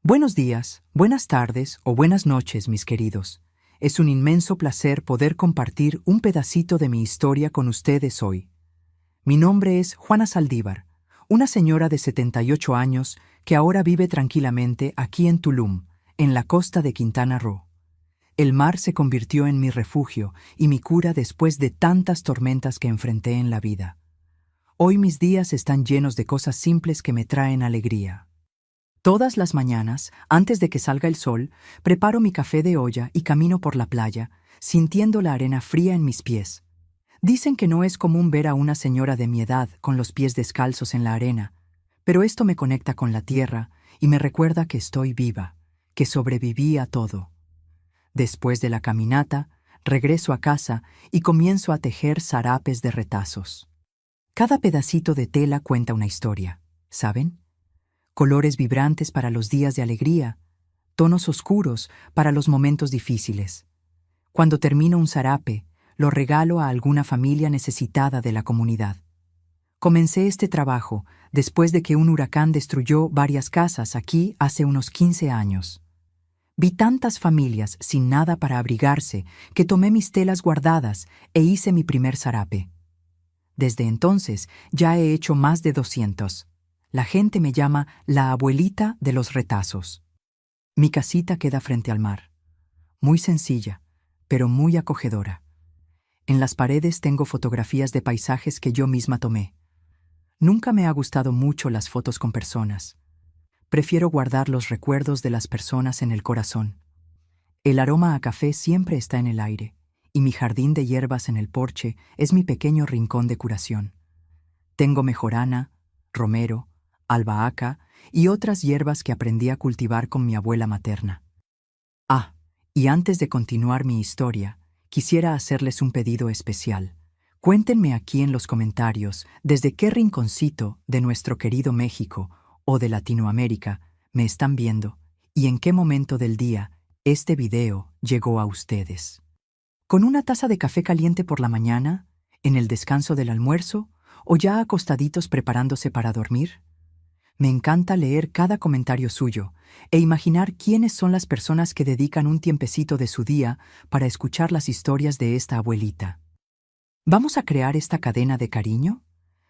Buenos días, buenas tardes o buenas noches, mis queridos. Es un inmenso placer poder compartir un pedacito de mi historia con ustedes hoy. Mi nombre es Juana Saldívar, una señora de 78 años que ahora vive tranquilamente aquí en Tulum, en la costa de Quintana Roo. El mar se convirtió en mi refugio y mi cura después de tantas tormentas que enfrenté en la vida. Hoy mis días están llenos de cosas simples que me traen alegría. Todas las mañanas, antes de que salga el sol, preparo mi café de olla y camino por la playa, sintiendo la arena fría en mis pies. Dicen que no es común ver a una señora de mi edad con los pies descalzos en la arena, pero esto me conecta con la tierra y me recuerda que estoy viva, que sobreviví a todo. Después de la caminata, regreso a casa y comienzo a tejer sarapes de retazos. Cada pedacito de tela cuenta una historia, ¿saben? Colores vibrantes para los días de alegría, tonos oscuros para los momentos difíciles. Cuando termino un zarape, lo regalo a alguna familia necesitada de la comunidad. Comencé este trabajo después de que un huracán destruyó varias casas aquí hace unos 15 años. Vi tantas familias sin nada para abrigarse que tomé mis telas guardadas e hice mi primer zarape. Desde entonces ya he hecho más de 200. La gente me llama la abuelita de los retazos. Mi casita queda frente al mar. Muy sencilla, pero muy acogedora. En las paredes tengo fotografías de paisajes que yo misma tomé. Nunca me ha gustado mucho las fotos con personas. Prefiero guardar los recuerdos de las personas en el corazón. El aroma a café siempre está en el aire, y mi jardín de hierbas en el porche es mi pequeño rincón de curación. Tengo mejorana, romero, albahaca y otras hierbas que aprendí a cultivar con mi abuela materna. Y antes de continuar mi historia, quisiera hacerles un pedido especial. Cuéntenme aquí en los comentarios desde qué rinconcito de nuestro querido México o de Latinoamérica me están viendo y en qué momento del día este video llegó a ustedes. ¿Con una taza de café caliente por la mañana, en el descanso del almuerzo o ya acostaditos preparándose para dormir? Me encanta leer cada comentario suyo e imaginar quiénes son las personas que dedican un tiempecito de su día para escuchar las historias de esta abuelita. ¿Vamos a crear esta cadena de cariño?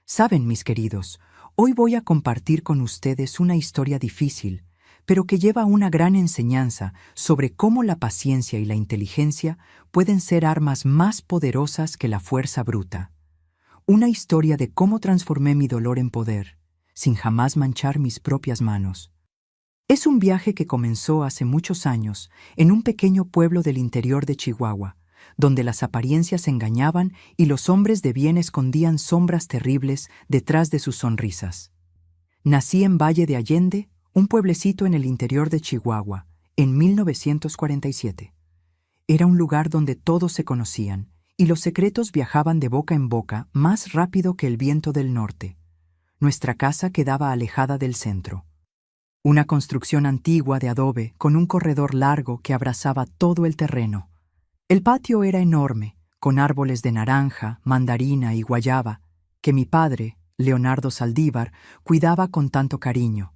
Saben, mis queridos, hoy voy a compartir con ustedes una historia difícil, pero que lleva una gran enseñanza sobre cómo la paciencia y la inteligencia pueden ser armas más poderosas que la fuerza bruta. Una historia de cómo transformé mi dolor en poder, sin jamás manchar mis propias manos. Es un viaje que comenzó hace muchos años en un pequeño pueblo del interior de Chihuahua, donde las apariencias engañaban y los hombres de bien escondían sombras terribles detrás de sus sonrisas. Nací en Valle de Allende, un pueblecito en el interior de Chihuahua, en 1947. Era un lugar donde todos se conocían, y los secretos viajaban de boca en boca más rápido que el viento del norte. Nuestra casa quedaba alejada del centro. Una construcción antigua de adobe con un corredor largo que abrazaba todo el terreno. El patio era enorme, con árboles de naranja, mandarina y guayaba, que mi padre, Leonardo Saldívar, cuidaba con tanto cariño.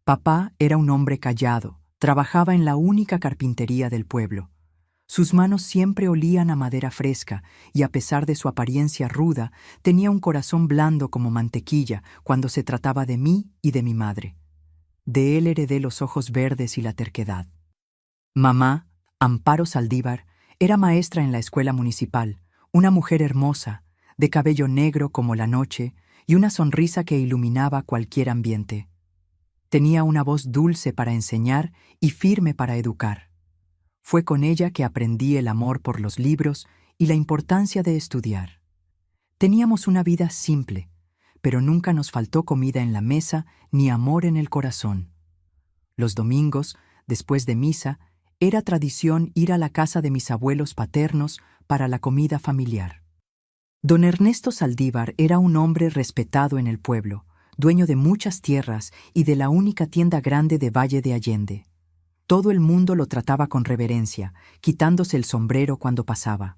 Papá era un hombre callado, trabajaba en la única carpintería del pueblo. Sus manos siempre olían a madera fresca y a pesar de su apariencia ruda, tenía un corazón blando como mantequilla cuando se trataba de mí y de mi madre. De él heredé los ojos verdes y la terquedad. Mamá, Amparo Saldívar, era maestra en la escuela municipal, una mujer hermosa, de cabello negro como la noche y una sonrisa que iluminaba cualquier ambiente. Tenía una voz dulce para enseñar y firme para educar. Fue con ella que aprendí el amor por los libros y la importancia de estudiar. Teníamos una vida simple, pero nunca nos faltó comida en la mesa ni amor en el corazón. Los domingos, después de misa, era tradición ir a la casa de mis abuelos paternos para la comida familiar. Don Ernesto Saldívar era un hombre respetado en el pueblo, dueño de muchas tierras y de la única tienda grande de Valle de Allende. Todo el mundo lo trataba con reverencia, quitándose el sombrero cuando pasaba.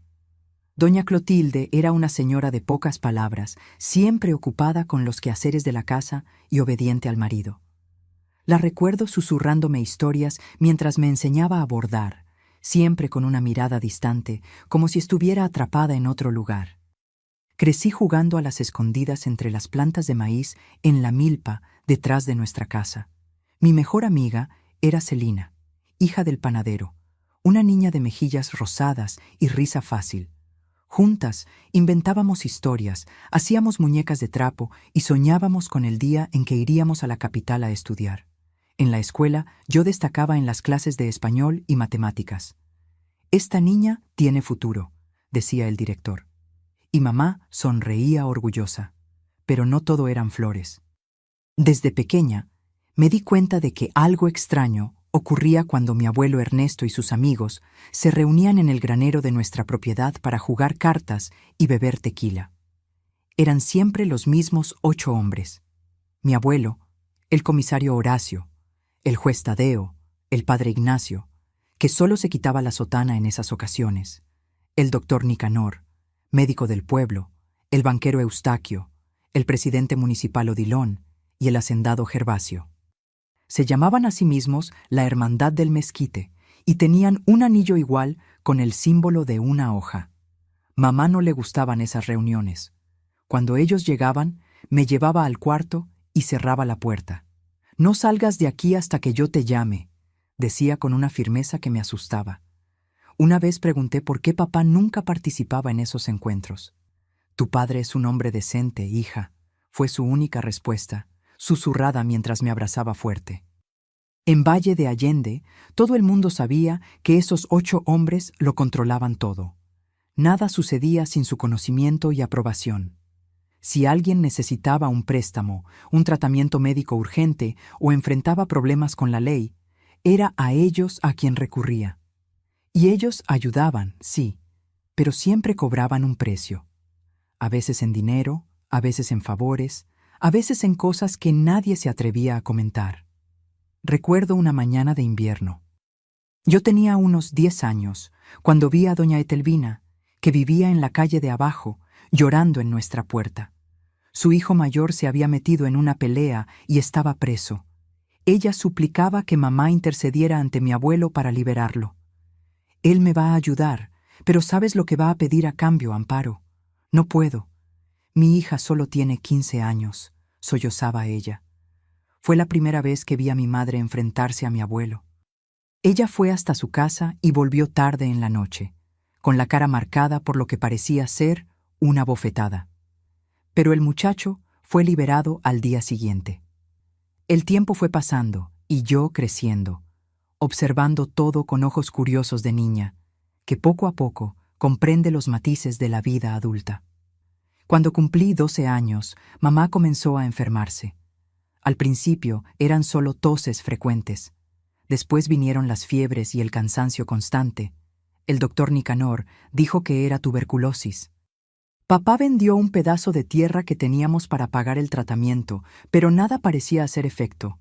Doña Clotilde era una señora de pocas palabras, siempre ocupada con los quehaceres de la casa y obediente al marido. La recuerdo susurrándome historias mientras me enseñaba a bordar, siempre con una mirada distante, como si estuviera atrapada en otro lugar. Crecí jugando a las escondidas entre las plantas de maíz en la milpa detrás de nuestra casa. Mi mejor amiga era Celina, hija del panadero, una niña de mejillas rosadas y risa fácil. Juntas inventábamos historias, hacíamos muñecas de trapo y soñábamos con el día en que iríamos a la capital a estudiar. En la escuela yo destacaba en las clases de español y matemáticas. «Esta niña tiene futuro», decía el director. Y mamá sonreía orgullosa. Pero no todo eran flores. Desde pequeña, me di cuenta de que algo extraño ocurría cuando mi abuelo Ernesto y sus amigos se reunían en el granero de nuestra propiedad para jugar cartas y beber tequila. Eran siempre los mismos 8 hombres. Mi abuelo, el comisario Horacio, el juez Tadeo, el padre Ignacio, que solo se quitaba la sotana en esas ocasiones, el doctor Nicanor, médico del pueblo, el banquero Eustaquio, el presidente municipal Odilón y el hacendado Gervasio. Se llamaban a sí mismos la Hermandad del Mezquite y tenían un anillo igual con el símbolo de una hoja. Mamá no le gustaban esas reuniones. Cuando ellos llegaban, me llevaba al cuarto y cerraba la puerta. «No salgas de aquí hasta que yo te llame», decía con una firmeza que me asustaba. Una vez pregunté por qué papá nunca participaba en esos encuentros. «Tu padre es un hombre decente, hija», fue su única respuesta, susurrada mientras me abrazaba fuerte. En Valle de Allende, todo el mundo sabía que esos 8 hombres lo controlaban todo. Nada sucedía sin su conocimiento y aprobación. Si alguien necesitaba un préstamo, un tratamiento médico urgente o enfrentaba problemas con la ley, era a ellos a quien recurría. Y ellos ayudaban, sí, pero siempre cobraban un precio. A veces en dinero, a veces en favores, a veces en cosas que nadie se atrevía a comentar. Recuerdo una mañana de invierno. Yo tenía unos 10 años cuando vi a doña Etelvina, que vivía en la calle de abajo, llorando en nuestra puerta. Su hijo mayor se había metido en una pelea y estaba preso. Ella suplicaba que mamá intercediera ante mi abuelo para liberarlo. «Él me va a ayudar, pero ¿sabes lo que va a pedir a cambio, Amparo? No puedo. Mi hija solo tiene 15 años», sollozaba ella. Fue la primera vez que vi a mi madre enfrentarse a mi abuelo. Ella fue hasta su casa y volvió tarde en la noche, con la cara marcada por lo que parecía ser una bofetada. Pero el muchacho fue liberado al día siguiente. El tiempo fue pasando y yo creciendo, observando todo con ojos curiosos de niña, que poco a poco comprende los matices de la vida adulta. Cuando cumplí 12 años, mamá comenzó a enfermarse. Al principio eran solo toses frecuentes. Después vinieron las fiebres y el cansancio constante. El doctor Nicanor dijo que era tuberculosis. Papá vendió un pedazo de tierra que teníamos para pagar el tratamiento, pero nada parecía hacer efecto.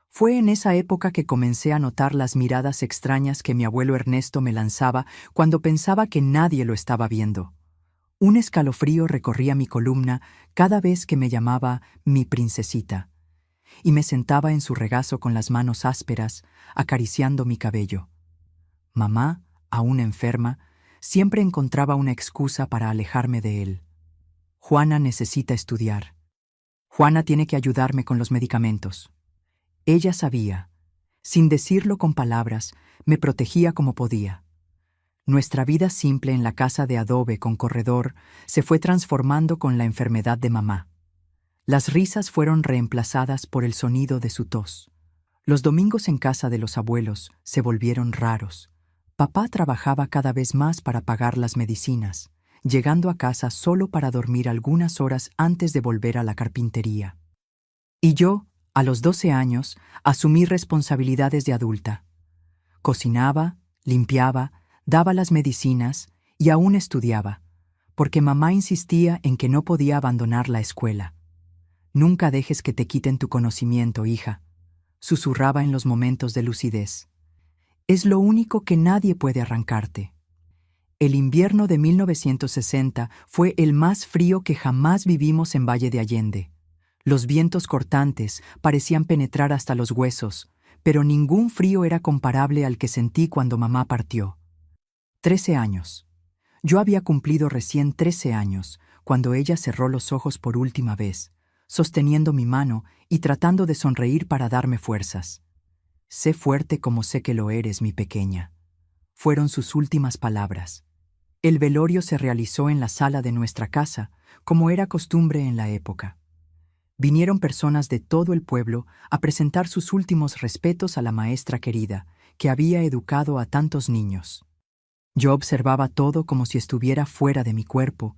Fue en esa época que comencé a notar las miradas extrañas que mi abuelo Ernesto me lanzaba cuando pensaba que nadie lo estaba viendo. Un escalofrío recorría mi columna cada vez que me llamaba mi princesita, y me sentaba en su regazo con las manos ásperas, acariciando mi cabello. Mamá, aún enferma, siempre encontraba una excusa para alejarme de él. «Juana necesita estudiar. Juana tiene que ayudarme con los medicamentos». Ella sabía. Sin decirlo con palabras, me protegía como podía. Nuestra vida simple en la casa de adobe con corredor se fue transformando con la enfermedad de mamá. Las risas fueron reemplazadas por el sonido de su tos. Los domingos en casa de los abuelos se volvieron raros. Papá trabajaba cada vez más para pagar las medicinas, llegando a casa solo para dormir algunas horas antes de volver a la carpintería. Y yo, a los 12 años, asumí responsabilidades de adulta. Cocinaba, limpiaba, daba las medicinas y aún estudiaba, porque mamá insistía en que no podía abandonar la escuela. «Nunca dejes que te quiten tu conocimiento, hija», susurraba en los momentos de lucidez. «Es lo único que nadie puede arrancarte». El invierno de 1960 fue el más frío que jamás vivimos en Valle de Allende. Los vientos cortantes parecían penetrar hasta los huesos, pero ningún frío era comparable al que sentí cuando mamá partió. 13 años. Yo había cumplido recién 13 años, cuando ella cerró los ojos por última vez, sosteniendo mi mano y tratando de sonreír para darme fuerzas. Sé fuerte como sé que lo eres, mi pequeña. Fueron sus últimas palabras. El velorio se realizó en la sala de nuestra casa, como era costumbre en la época. Vinieron personas de todo el pueblo a presentar sus últimos respetos a la maestra querida, que había educado a tantos niños. Yo observaba todo como si estuviera fuera de mi cuerpo,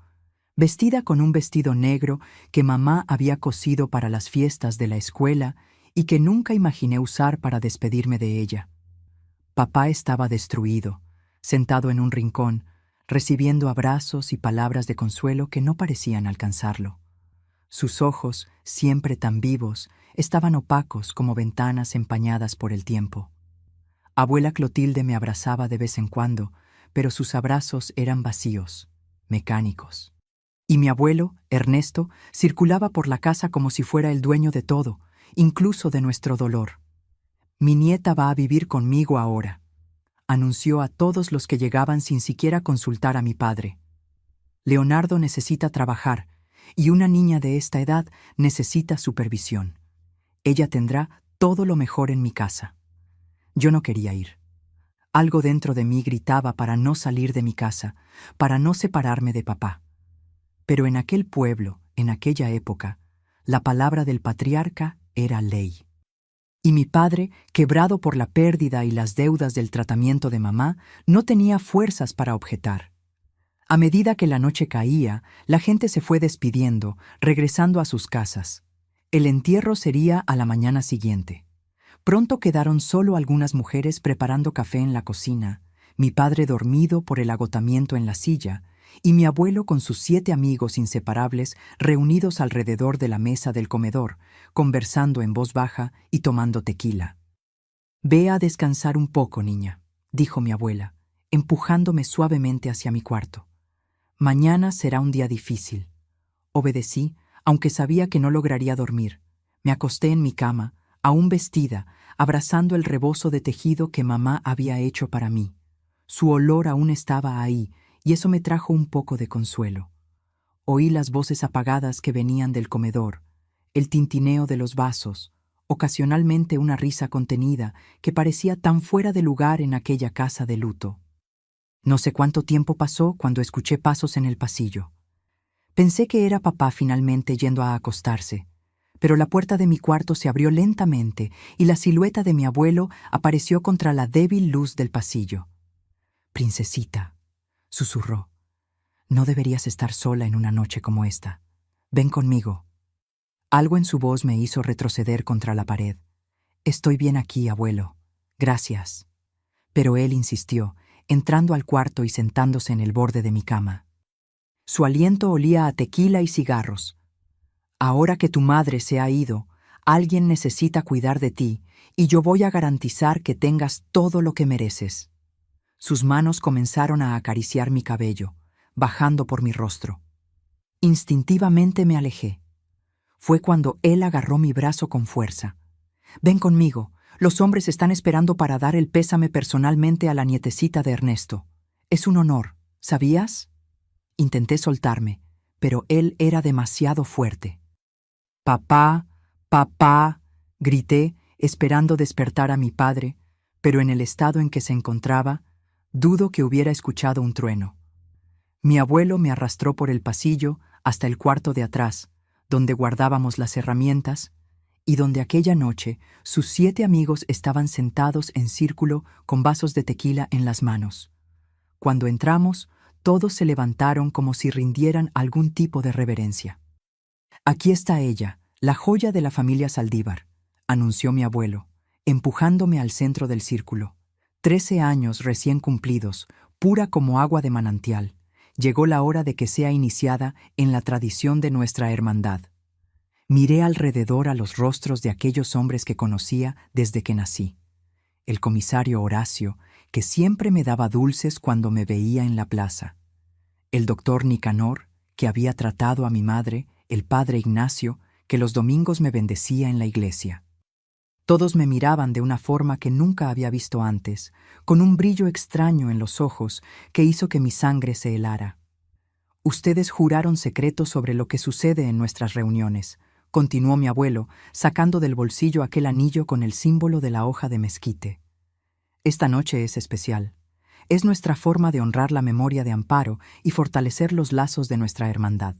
vestida con un vestido negro que mamá había cosido para las fiestas de la escuela y que nunca imaginé usar para despedirme de ella. Papá estaba destruido, sentado en un rincón, recibiendo abrazos y palabras de consuelo que no parecían alcanzarlo. Sus ojos, siempre tan vivos, estaban opacos como ventanas empañadas por el tiempo. Abuela Clotilde me abrazaba de vez en cuando, pero sus abrazos eran vacíos, mecánicos. Y mi abuelo, Ernesto, circulaba por la casa como si fuera el dueño de todo, incluso de nuestro dolor. «Mi nieta va a vivir conmigo ahora», anunció a todos los que llegaban sin siquiera consultar a mi padre. «Leonardo necesita trabajar, y una niña de esta edad necesita supervisión. Ella tendrá todo lo mejor en mi casa». Yo no quería ir. Algo dentro de mí gritaba para no salir de mi casa, para no separarme de papá. Pero en aquel pueblo, en aquella época, la palabra del patriarca era ley. Y mi padre, quebrado por la pérdida y las deudas del tratamiento de mamá, no tenía fuerzas para objetar. A medida que la noche caía, la gente se fue despidiendo, regresando a sus casas. El entierro sería a la mañana siguiente. Pronto quedaron solo algunas mujeres preparando café en la cocina, mi padre dormido por el agotamiento en la silla, y mi abuelo con sus 7 amigos inseparables reunidos alrededor de la mesa del comedor, conversando en voz baja y tomando tequila. «Ve a descansar un poco, niña», dijo mi abuela, empujándome suavemente hacia mi cuarto. «Mañana será un día difícil». Obedecí, aunque sabía que no lograría dormir. Me acosté en mi cama, aún vestida, abrazando el rebozo de tejido que mamá había hecho para mí. Su olor aún estaba ahí, y eso me trajo un poco de consuelo. Oí las voces apagadas que venían del comedor, el tintineo de los vasos, ocasionalmente una risa contenida que parecía tan fuera de lugar en aquella casa de luto. No sé cuánto tiempo pasó cuando escuché pasos en el pasillo. Pensé que era papá finalmente yendo a acostarse, pero la puerta de mi cuarto se abrió lentamente y la silueta de mi abuelo apareció contra la débil luz del pasillo. «Princesita», susurró, «no deberías estar sola en una noche como esta. Ven conmigo». Algo en su voz me hizo retroceder contra la pared. «Estoy bien aquí, abuelo. Gracias». Pero él insistió, entrando al cuarto y sentándose en el borde de mi cama. Su aliento olía a tequila y cigarros. «Ahora que tu madre se ha ido, alguien necesita cuidar de ti, y yo voy a garantizar que tengas todo lo que mereces». Sus manos comenzaron a acariciar mi cabello, bajando por mi rostro. Instintivamente me alejé. Fue cuando él agarró mi brazo con fuerza. «Ven conmigo. Los hombres están esperando para dar el pésame personalmente a la nietecita de Ernesto. Es un honor, ¿sabías?». Intenté soltarme, pero él era demasiado fuerte. «Papá, papá», grité, esperando despertar a mi padre, pero en el estado en que se encontraba, dudo que hubiera escuchado un trueno. Mi abuelo me arrastró por el pasillo hasta el cuarto de atrás, donde guardábamos las herramientas, y donde aquella noche sus 7 amigos estaban sentados en círculo con vasos de tequila en las manos. Cuando entramos, todos se levantaron como si rindieran algún tipo de reverencia. «Aquí está ella, la joya de la familia Saldívar», anunció mi abuelo, empujándome al centro del círculo. 13 años recién cumplidos, pura como agua de manantial. Llegó la hora de que sea iniciada en la tradición de nuestra hermandad. Miré alrededor a los rostros de aquellos hombres que conocía desde que nací. El comisario Horacio, que siempre me daba dulces cuando me veía en la plaza. El doctor Nicanor, que había tratado a mi madre, el padre Ignacio, que los domingos me bendecía en la iglesia. Todos me miraban de una forma que nunca había visto antes, con un brillo extraño en los ojos que hizo que mi sangre se helara. Ustedes juraron secretos sobre lo que sucede en nuestras reuniones, continuó mi abuelo, sacando del bolsillo aquel anillo con el símbolo de la hoja de mezquite. Esta noche es especial. Es nuestra forma de honrar la memoria de Amparo y fortalecer los lazos de nuestra hermandad.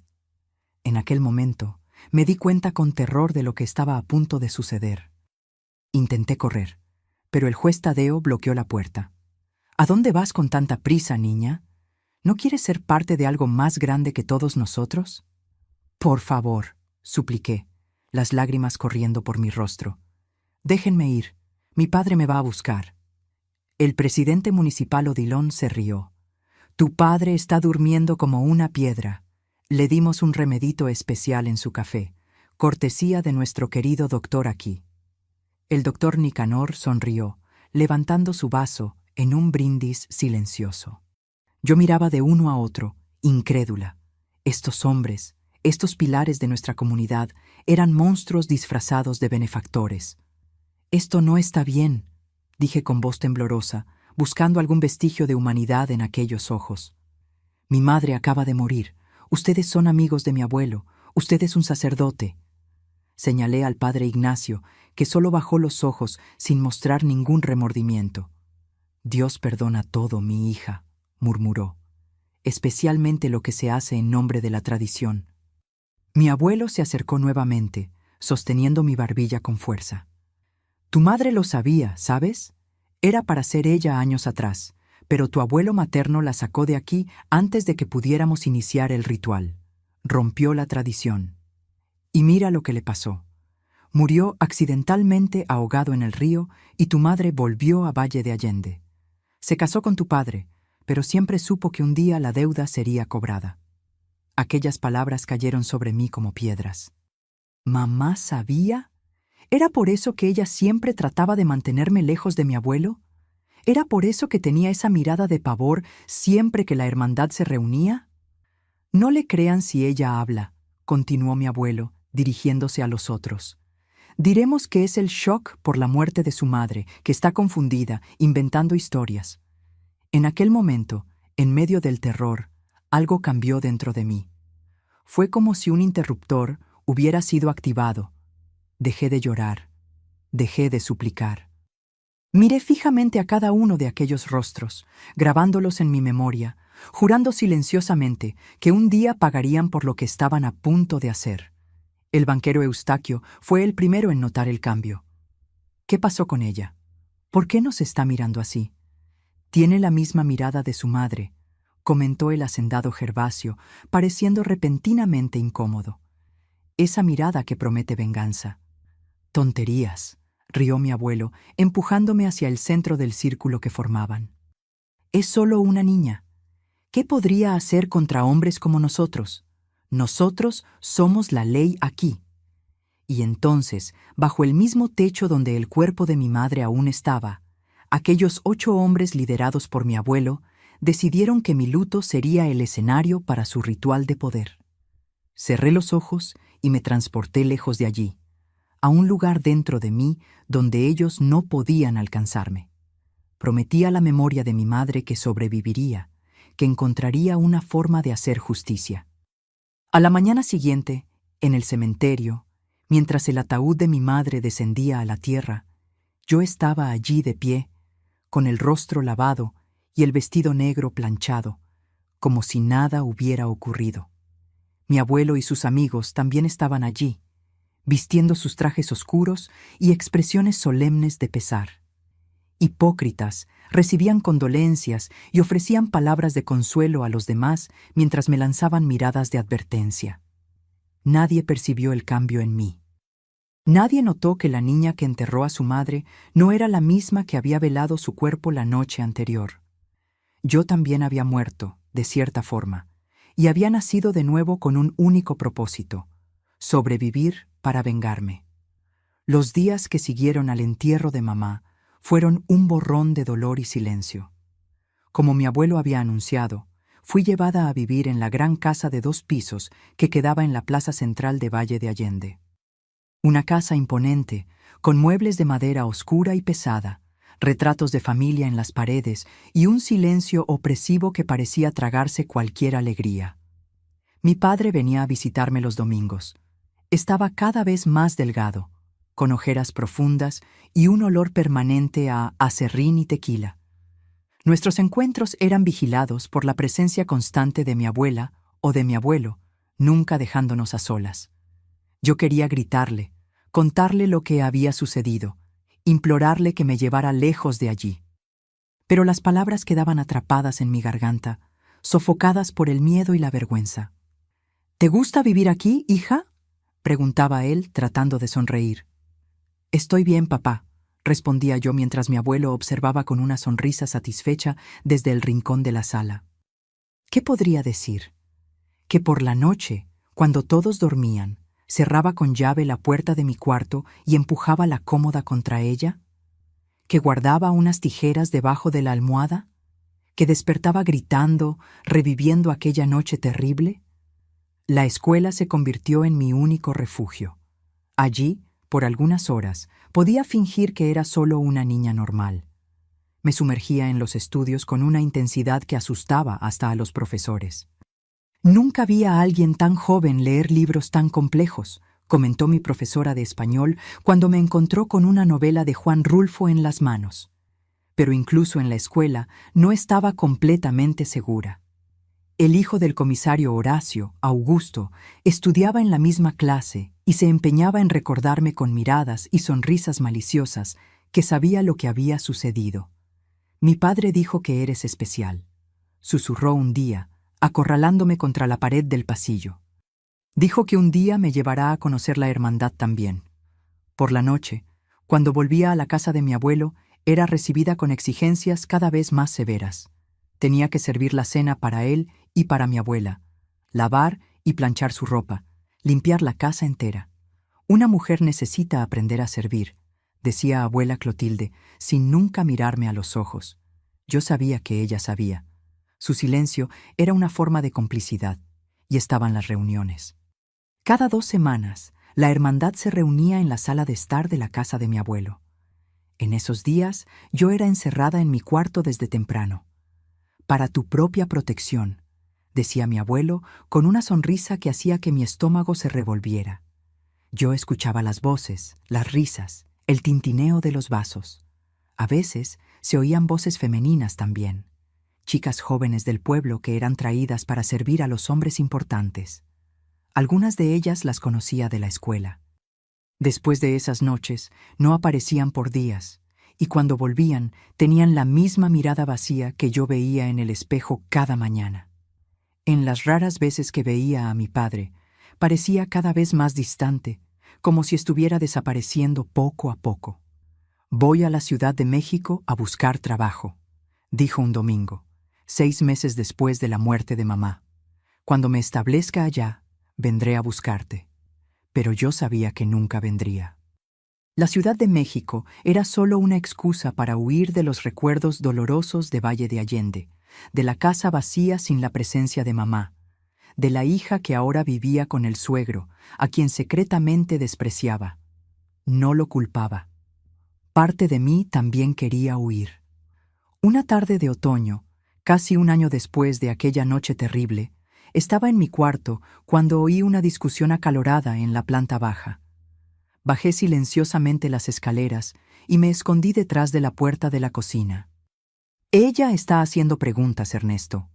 En aquel momento, me di cuenta con terror de lo que estaba a punto de suceder. Intenté correr, pero el juez Tadeo bloqueó la puerta. ¿A dónde vas con tanta prisa, niña? ¿No quieres ser parte de algo más grande que todos nosotros? Por favor, supliqué, las lágrimas corriendo por mi rostro. Déjenme ir, mi padre me va a buscar. El presidente municipal Odilon se rió. Tu padre está durmiendo como una piedra. Le dimos un remedito especial en su café, cortesía de nuestro querido doctor aquí. El doctor Nicanor sonrió, levantando su vaso en un brindis silencioso. Yo miraba de uno a otro, incrédula. Estos hombres, estos pilares de nuestra comunidad, eran monstruos disfrazados de benefactores. Esto no está bien, dije con voz temblorosa, buscando algún vestigio de humanidad en aquellos ojos. Mi madre acaba de morir. Ustedes son amigos de mi abuelo. Usted es un sacerdote. Señalé al padre Ignacio, que solo bajó los ojos sin mostrar ningún remordimiento. Dios perdona todo, mi hija, murmuró, especialmente lo que se hace en nombre de la tradición. Mi abuelo se acercó nuevamente, sosteniendo mi barbilla con fuerza. Tu madre lo sabía, ¿sabes? Era para ser ella años atrás, pero tu abuelo materno la sacó de aquí antes de que pudiéramos iniciar el ritual. Rompió la tradición. Y mira lo que le pasó. Murió accidentalmente ahogado en el río y tu madre volvió a Valle de Allende. Se casó con tu padre, pero siempre supo que un día la deuda sería cobrada. Aquellas palabras cayeron sobre mí como piedras. ¿Mamá sabía? ¿Era por eso que ella siempre trataba de mantenerme lejos de mi abuelo? ¿Era por eso que tenía esa mirada de pavor siempre que la hermandad se reunía? No le crean si ella habla, continuó mi abuelo, dirigiéndose a los otros. Diremos que es el shock por la muerte de su madre, que está confundida, inventando historias. En aquel momento, en medio del terror, algo cambió dentro de mí. Fue como si un interruptor hubiera sido activado. Dejé de llorar, dejé de suplicar. Miré fijamente a cada uno de aquellos rostros, grabándolos en mi memoria, jurando silenciosamente que un día pagarían por lo que estaban a punto de hacer. El banquero Eustaquio fue el primero en notar el cambio. ¿Qué pasó con ella? ¿Por qué nos está mirando así? Tiene la misma mirada de su madre, comentó el hacendado Gervasio, pareciendo repentinamente incómodo. Esa mirada que promete venganza. Tonterías, rió mi abuelo, empujándome hacia el centro del círculo que formaban. Es solo una niña. ¿Qué podría hacer contra hombres como nosotros? Nosotros somos la ley aquí. Y entonces, bajo el mismo techo donde el cuerpo de mi madre aún estaba, aquellos 8 hombres liderados por mi abuelo decidieron que mi luto sería el escenario para su ritual de poder. Cerré los ojos y me transporté lejos de allí, a un lugar dentro de mí donde ellos no podían alcanzarme. Prometí a la memoria de mi madre que sobreviviría, que encontraría una forma de hacer justicia. A la mañana siguiente, en el cementerio, mientras el ataúd de mi madre descendía a la tierra, yo estaba allí de pie, con el rostro lavado y el vestido negro planchado, como si nada hubiera ocurrido. Mi abuelo y sus amigos también estaban allí, vistiendo sus trajes oscuros y expresiones solemnes de pesar. Hipócritas, recibían condolencias y ofrecían palabras de consuelo a los demás mientras me lanzaban miradas de advertencia. Nadie percibió el cambio en mí. Nadie notó que la niña que enterró a su madre no era la misma que había velado su cuerpo la noche anterior. Yo también había muerto, de cierta forma, y había nacido de nuevo con un único propósito: sobrevivir para vengarme. Los días que siguieron al entierro de mamá fueron un borrón de dolor y silencio. Como mi abuelo había anunciado, fui llevada a vivir en la gran casa de 2 pisos que quedaba en la plaza central de Valle de Allende. Una casa imponente, con muebles de madera oscura y pesada, retratos de familia en las paredes y un silencio opresivo que parecía tragarse cualquier alegría. Mi padre venía a visitarme los domingos. Estaba cada vez más delgado, con ojeras profundas y un olor permanente a aserrín y tequila. Nuestros encuentros eran vigilados por la presencia constante de mi abuela o de mi abuelo, nunca dejándonos a solas. Yo quería gritarle, contarle lo que había sucedido, implorarle que me llevara lejos de allí. Pero las palabras quedaban atrapadas en mi garganta, sofocadas por el miedo y la vergüenza. ¿Te gusta vivir aquí, hija?, preguntaba él, tratando de sonreír. Estoy bien, papá, respondía yo mientras mi abuelo observaba con una sonrisa satisfecha desde el rincón de la sala. ¿Qué podría decir? Que por la noche, cuando todos dormían, cerraba con llave la puerta de mi cuarto y empujaba la cómoda contra ella, que guardaba unas tijeras debajo de la almohada, que despertaba gritando, reviviendo aquella noche terrible. La escuela se convirtió en mi único refugio. Allí, por algunas horas, podía fingir que era solo una niña normal. Me sumergía en los estudios con una intensidad que asustaba hasta a los profesores. Nunca vi a alguien tan joven leer libros tan complejos, comentó mi profesora de español cuando me encontró con una novela de Juan Rulfo en las manos. Pero incluso en la escuela no estaba completamente segura. El hijo del comisario Horacio, Augusto, estudiaba en la misma clase y se empeñaba en recordarme con miradas y sonrisas maliciosas que sabía lo que había sucedido. Mi padre dijo que eres especial, susurró un día, acorralándome contra la pared del pasillo. Dijo que un día me llevará a conocer la hermandad también. Por la noche, cuando volvía a la casa de mi abuelo, era recibida con exigencias cada vez más severas. Tenía que servir la cena para él y para mi abuela, lavar y planchar su ropa, limpiar la casa entera. Una mujer necesita aprender a servir, decía abuela Clotilde, sin nunca mirarme a los ojos. Yo sabía que ella sabía. Su silencio era una forma de complicidad, y estaban las reuniones. Cada 2 semanas, la hermandad se reunía en la sala de estar de la casa de mi abuelo. En esos días, yo era encerrada en mi cuarto desde temprano. Para tu propia protección, decía mi abuelo con una sonrisa que hacía que mi estómago se revolviera. Yo escuchaba las voces, las risas, el tintineo de los vasos. A veces se oían voces femeninas también, chicas jóvenes del pueblo que eran traídas para servir a los hombres importantes. Algunas de ellas las conocía de la escuela. Después de esas noches, no aparecían por días, y cuando volvían, tenían la misma mirada vacía que yo veía en el espejo cada mañana. En las raras veces que veía a mi padre, parecía cada vez más distante, como si estuviera desapareciendo poco a poco. Voy a la Ciudad de México a buscar trabajo, dijo un domingo, 6 meses después de la muerte de mamá. Cuando me establezca allá, vendré a buscarte. Pero yo sabía que nunca vendría. La Ciudad de México era solo una excusa para huir de los recuerdos dolorosos de Valle de Allende, de la casa vacía sin la presencia de mamá, de la hija que ahora vivía con el suegro, a quien secretamente despreciaba. No lo culpaba. Parte de mí también quería huir. Una tarde de otoño, casi un año después de aquella noche terrible, estaba en mi cuarto cuando oí una discusión acalorada en la planta baja. Bajé silenciosamente las escaleras y me escondí detrás de la puerta de la cocina. Ella está haciendo preguntas, Ernesto.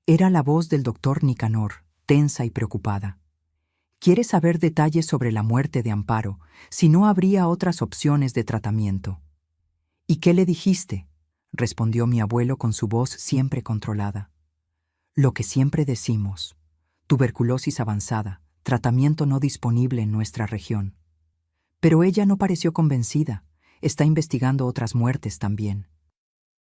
Era la voz del doctor Nicanor, tensa y preocupada. Quiere saber detalles sobre la muerte de Amparo, si no habría otras opciones de tratamiento. ¿Y qué le dijiste?, respondió mi abuelo con su voz siempre controlada. Lo que siempre decimos: tuberculosis avanzada, tratamiento no disponible en nuestra región. Pero ella no pareció convencida. Está investigando otras muertes también.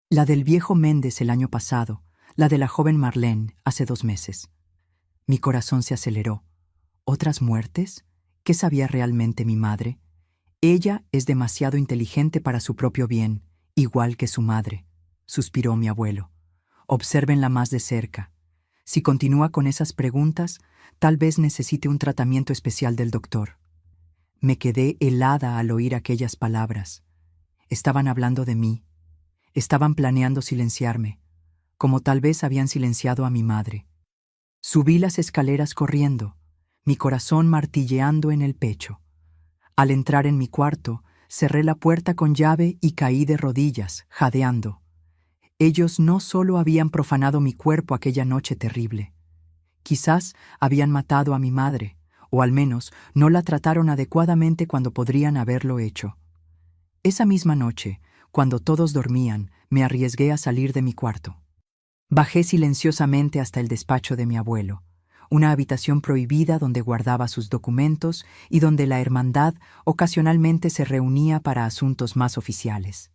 La del viejo Méndez el año pasado, la de la joven Marlene hace 2 meses. Mi corazón se aceleró. ¿Otras muertes? ¿Qué sabía realmente mi madre? Ella es demasiado inteligente para su propio bien, igual que su madre, suspiró mi abuelo. Obsérvenla más de cerca. Si continúa con esas preguntas, tal vez necesite un tratamiento especial del doctor. Me quedé helada al oír aquellas palabras. Estaban hablando de mí. Estaban planeando silenciarme, como tal vez habían silenciado a mi madre. Subí las escaleras corriendo, mi corazón martilleando en el pecho. Al entrar en mi cuarto, cerré la puerta con llave y caí de rodillas, jadeando. Ellos no solo habían profanado mi cuerpo aquella noche terrible. Quizás habían matado a mi madre, o al menos no la trataron adecuadamente cuando podrían haberlo hecho. Esa misma noche, cuando todos dormían, me arriesgué a salir de mi cuarto. Bajé silenciosamente hasta el despacho de mi abuelo, una habitación prohibida donde guardaba sus documentos y donde la hermandad ocasionalmente se reunía para asuntos más oficiales.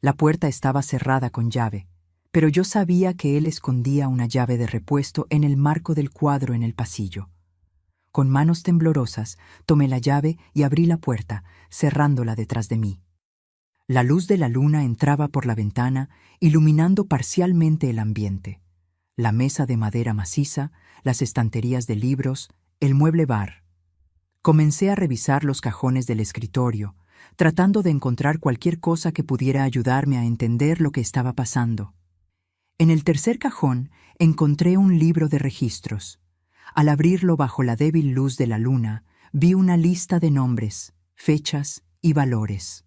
La puerta estaba cerrada con llave, pero yo sabía que él escondía una llave de repuesto en el marco del cuadro en el pasillo. Con manos temblorosas, tomé la llave y abrí la puerta, cerrándola detrás de mí. La luz de la luna entraba por la ventana, iluminando parcialmente el ambiente. La mesa de madera maciza, las estanterías de libros, el mueble bar. Comencé a revisar los cajones del escritorio, tratando de encontrar cualquier cosa que pudiera ayudarme a entender lo que estaba pasando. En el tercer cajón encontré un libro de registros. Al abrirlo bajo la débil luz de la luna, vi una lista de nombres, fechas y valores.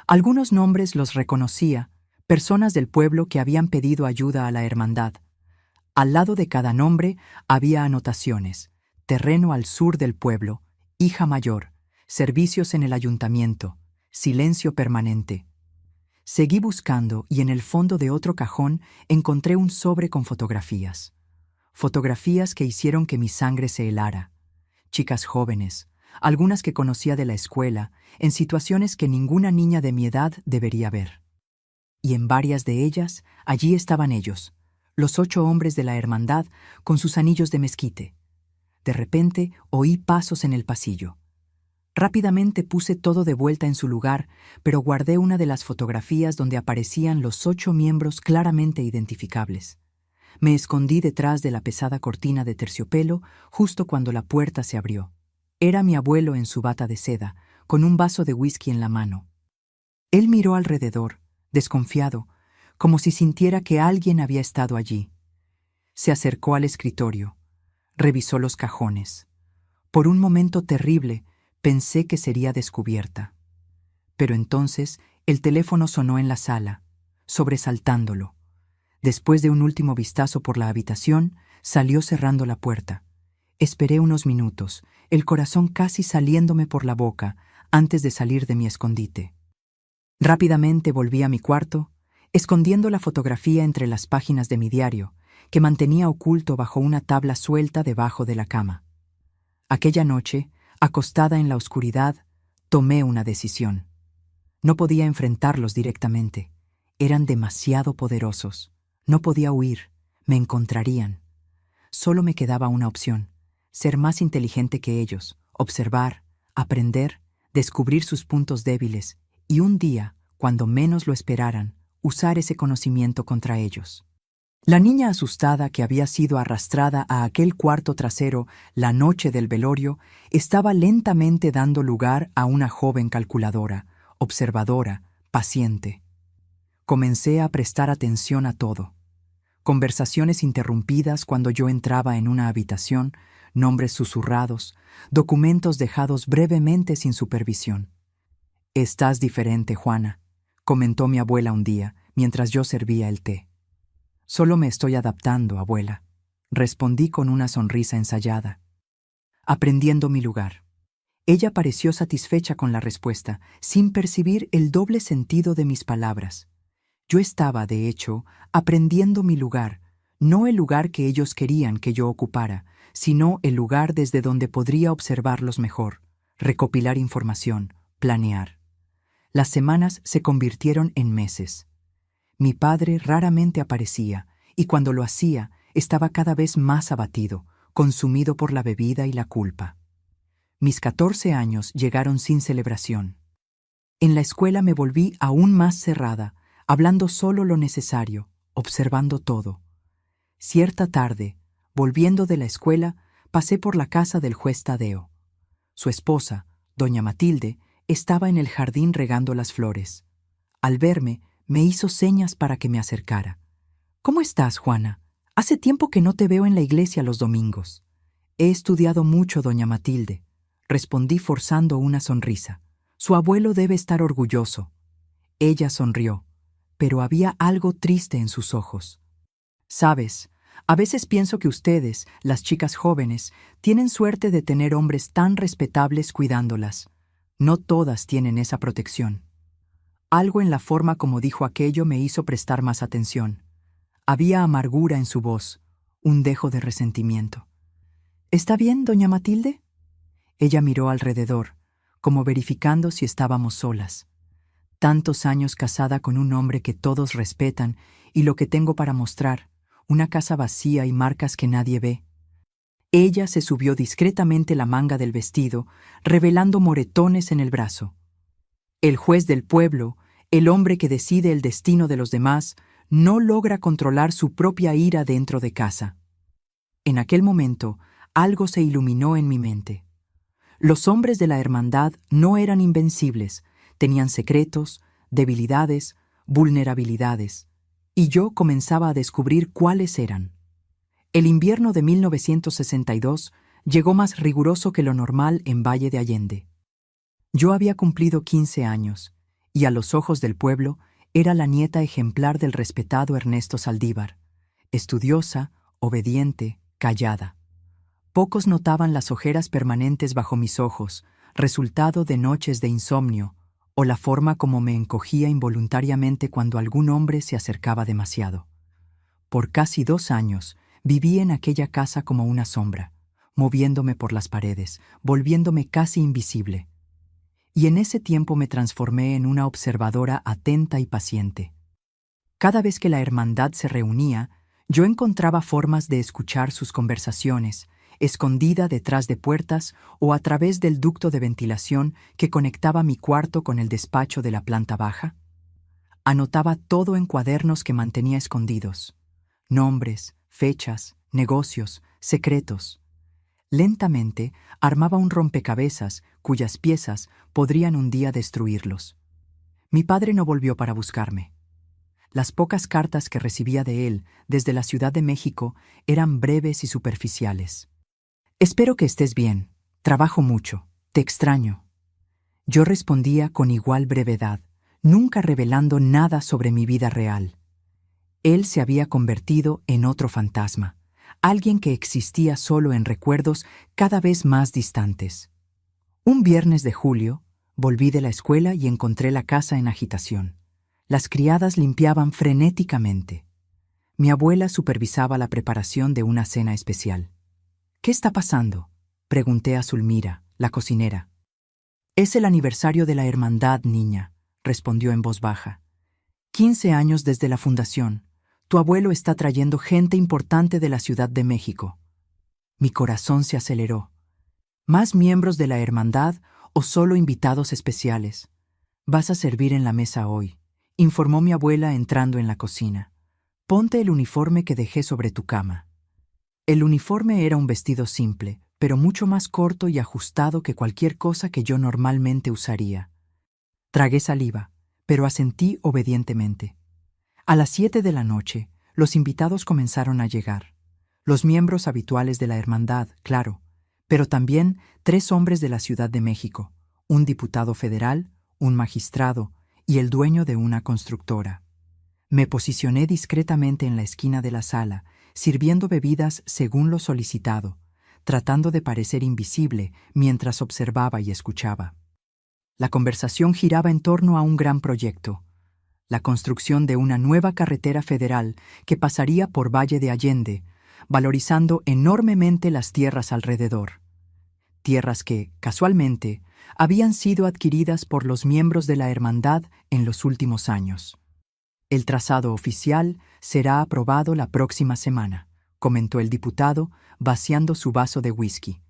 Algunos nombres los reconocía, personas del pueblo que habían pedido ayuda a la hermandad. Al lado de cada nombre había anotaciones: terreno al sur del pueblo, hija mayor, servicios en el ayuntamiento, silencio permanente. Seguí buscando y en el fondo de otro cajón encontré un sobre con fotografías. Fotografías que hicieron que mi sangre se helara. Chicas jóvenes, algunas que conocía de la escuela, en situaciones que ninguna niña de mi edad debería ver. Y en varias de ellas, allí estaban ellos, los 8 hombres de la hermandad con sus anillos de mezquite. De repente oí pasos en el pasillo. Rápidamente puse todo de vuelta en su lugar, pero guardé una de las fotografías donde aparecían los 8 miembros claramente identificables. Me escondí detrás de la pesada cortina de terciopelo justo cuando la puerta se abrió. Era mi abuelo en su bata de seda, con un vaso de whisky en la mano. Él miró alrededor, desconfiado, como si sintiera que alguien había estado allí. Se acercó al escritorio, revisó los cajones. Por un momento terrible, pensé que sería descubierta. Pero entonces el teléfono sonó en la sala, sobresaltándolo. Después de un último vistazo por la habitación, salió cerrando la puerta. Esperé unos minutos, el corazón casi saliéndome por la boca, antes de salir de mi escondite. Rápidamente volví a mi cuarto, escondiendo la fotografía entre las páginas de mi diario, que mantenía oculto bajo una tabla suelta debajo de la cama. Aquella noche, acostada en la oscuridad, tomé una decisión. No podía enfrentarlos directamente. Eran demasiado poderosos. No podía huir. Me encontrarían. Solo me quedaba una opción: ser más inteligente que ellos, observar, aprender, descubrir sus puntos débiles y un día, cuando menos lo esperaran, usar ese conocimiento contra ellos. La niña asustada que había sido arrastrada a aquel cuarto trasero la noche del velorio estaba lentamente dando lugar a una joven calculadora, observadora, paciente. Comencé a prestar atención a todo. Conversaciones interrumpidas cuando yo entraba en una habitación, nombres susurrados, documentos dejados brevemente sin supervisión. «Estás diferente, Juana», comentó mi abuela un día, mientras yo servía el té. «Solo me estoy adaptando, abuela», respondí con una sonrisa ensayada. «Aprendiendo mi lugar». Ella pareció satisfecha con la respuesta, sin percibir el doble sentido de mis palabras. Yo estaba, de hecho, aprendiendo mi lugar, no el lugar que ellos querían que yo ocupara, sino el lugar desde donde podría observarlos mejor, recopilar información, planear. Las semanas se convirtieron en meses. Mi padre raramente aparecía, y cuando lo hacía, estaba cada vez más abatido, consumido por la bebida y la culpa. Mis 14 años llegaron sin celebración. En la escuela me volví aún más cerrada, hablando solo lo necesario, observando todo. Cierta tarde, volviendo de la escuela, pasé por la casa del juez Tadeo. Su esposa, doña Matilde, estaba en el jardín regando las flores. Al verme, me hizo señas para que me acercara. «¿Cómo estás, Juana? Hace tiempo que no te veo en la iglesia los domingos». «He estudiado mucho, doña Matilde», respondí forzando una sonrisa. «Su abuelo debe estar orgulloso». Ella sonrió, pero había algo triste en sus ojos. «Sabes, a veces pienso que ustedes, las chicas jóvenes, tienen suerte de tener hombres tan respetables cuidándolas. No todas tienen esa protección». Algo en la forma como dijo aquello me hizo prestar más atención. Había amargura en su voz, un dejo de resentimiento. «¿Está bien, doña Matilde?» Ella miró alrededor, como verificando si estábamos solas. Tantos años casada con un hombre que todos respetan y lo que tengo para mostrar, una casa vacía y marcas que nadie ve. Ella se subió discretamente la manga del vestido, revelando moretones en el brazo. El juez del pueblo, el hombre que decide el destino de los demás, no logra controlar su propia ira dentro de casa. En aquel momento, algo se iluminó en mi mente. Los hombres de la hermandad no eran invencibles, tenían secretos, debilidades, vulnerabilidades, y yo comenzaba a descubrir cuáles eran. El invierno de 1962 llegó más riguroso que lo normal en Valle de Allende. Yo había cumplido 15 años, y a los ojos del pueblo era la nieta ejemplar del respetado Ernesto Saldívar, estudiosa, obediente, callada. Pocos notaban las ojeras permanentes bajo mis ojos, resultado de noches de insomnio, o la forma como me encogía involuntariamente cuando algún hombre se acercaba demasiado. Por casi 2 años viví en aquella casa como una sombra, moviéndome por las paredes, volviéndome casi invisible. Y en ese tiempo me transformé en una observadora atenta y paciente. Cada vez que la hermandad se reunía, yo encontraba formas de escuchar sus conversaciones, escondida detrás de puertas o a través del ducto de ventilación que conectaba mi cuarto con el despacho de la planta baja. Anotaba todo en cuadernos que mantenía escondidos: nombres, fechas, negocios, secretos. Lentamente armaba un rompecabezas cuyas piezas podrían un día destruirlos. Mi padre no volvió para buscarme. Las pocas cartas que recibía de él desde la Ciudad de México eran breves y superficiales. «Espero que estés bien. Trabajo mucho. Te extraño». Yo respondía con igual brevedad, nunca revelando nada sobre mi vida real. Él se había convertido en otro fantasma, alguien que existía solo en recuerdos cada vez más distantes. Un viernes de julio, volví de la escuela y encontré la casa en agitación. Las criadas limpiaban frenéticamente. Mi abuela supervisaba la preparación de una cena especial. «¿Qué está pasando?», pregunté a Zulmira, la cocinera. «Es el aniversario de la hermandad, niña», respondió en voz baja. 15 años desde la fundación. Tu abuelo está trayendo gente importante de la Ciudad de México». Mi corazón se aceleró. ¿Más miembros de la hermandad o solo invitados especiales? «Vas a servir en la mesa hoy», informó mi abuela entrando en la cocina. «Ponte el uniforme que dejé sobre tu cama». El uniforme era un vestido simple, pero mucho más corto y ajustado que cualquier cosa que yo normalmente usaría. Tragué saliva, pero asentí obedientemente. A las 7 de la noche, los invitados comenzaron a llegar. Los miembros habituales de la hermandad, claro, pero también 3 hombres de la Ciudad de México, un diputado federal, un magistrado y el dueño de una constructora. Me posicioné discretamente en la esquina de la sala, sirviendo bebidas según lo solicitado, tratando de parecer invisible mientras observaba y escuchaba. La conversación giraba en torno a un gran proyecto: la construcción de una nueva carretera federal que pasaría por Valle de Allende, valorizando enormemente las tierras alrededor. Tierras que, casualmente, habían sido adquiridas por los miembros de la hermandad en los últimos años. «El trazado oficial será aprobado la próxima semana», comentó el diputado, vaciando su vaso de whisky.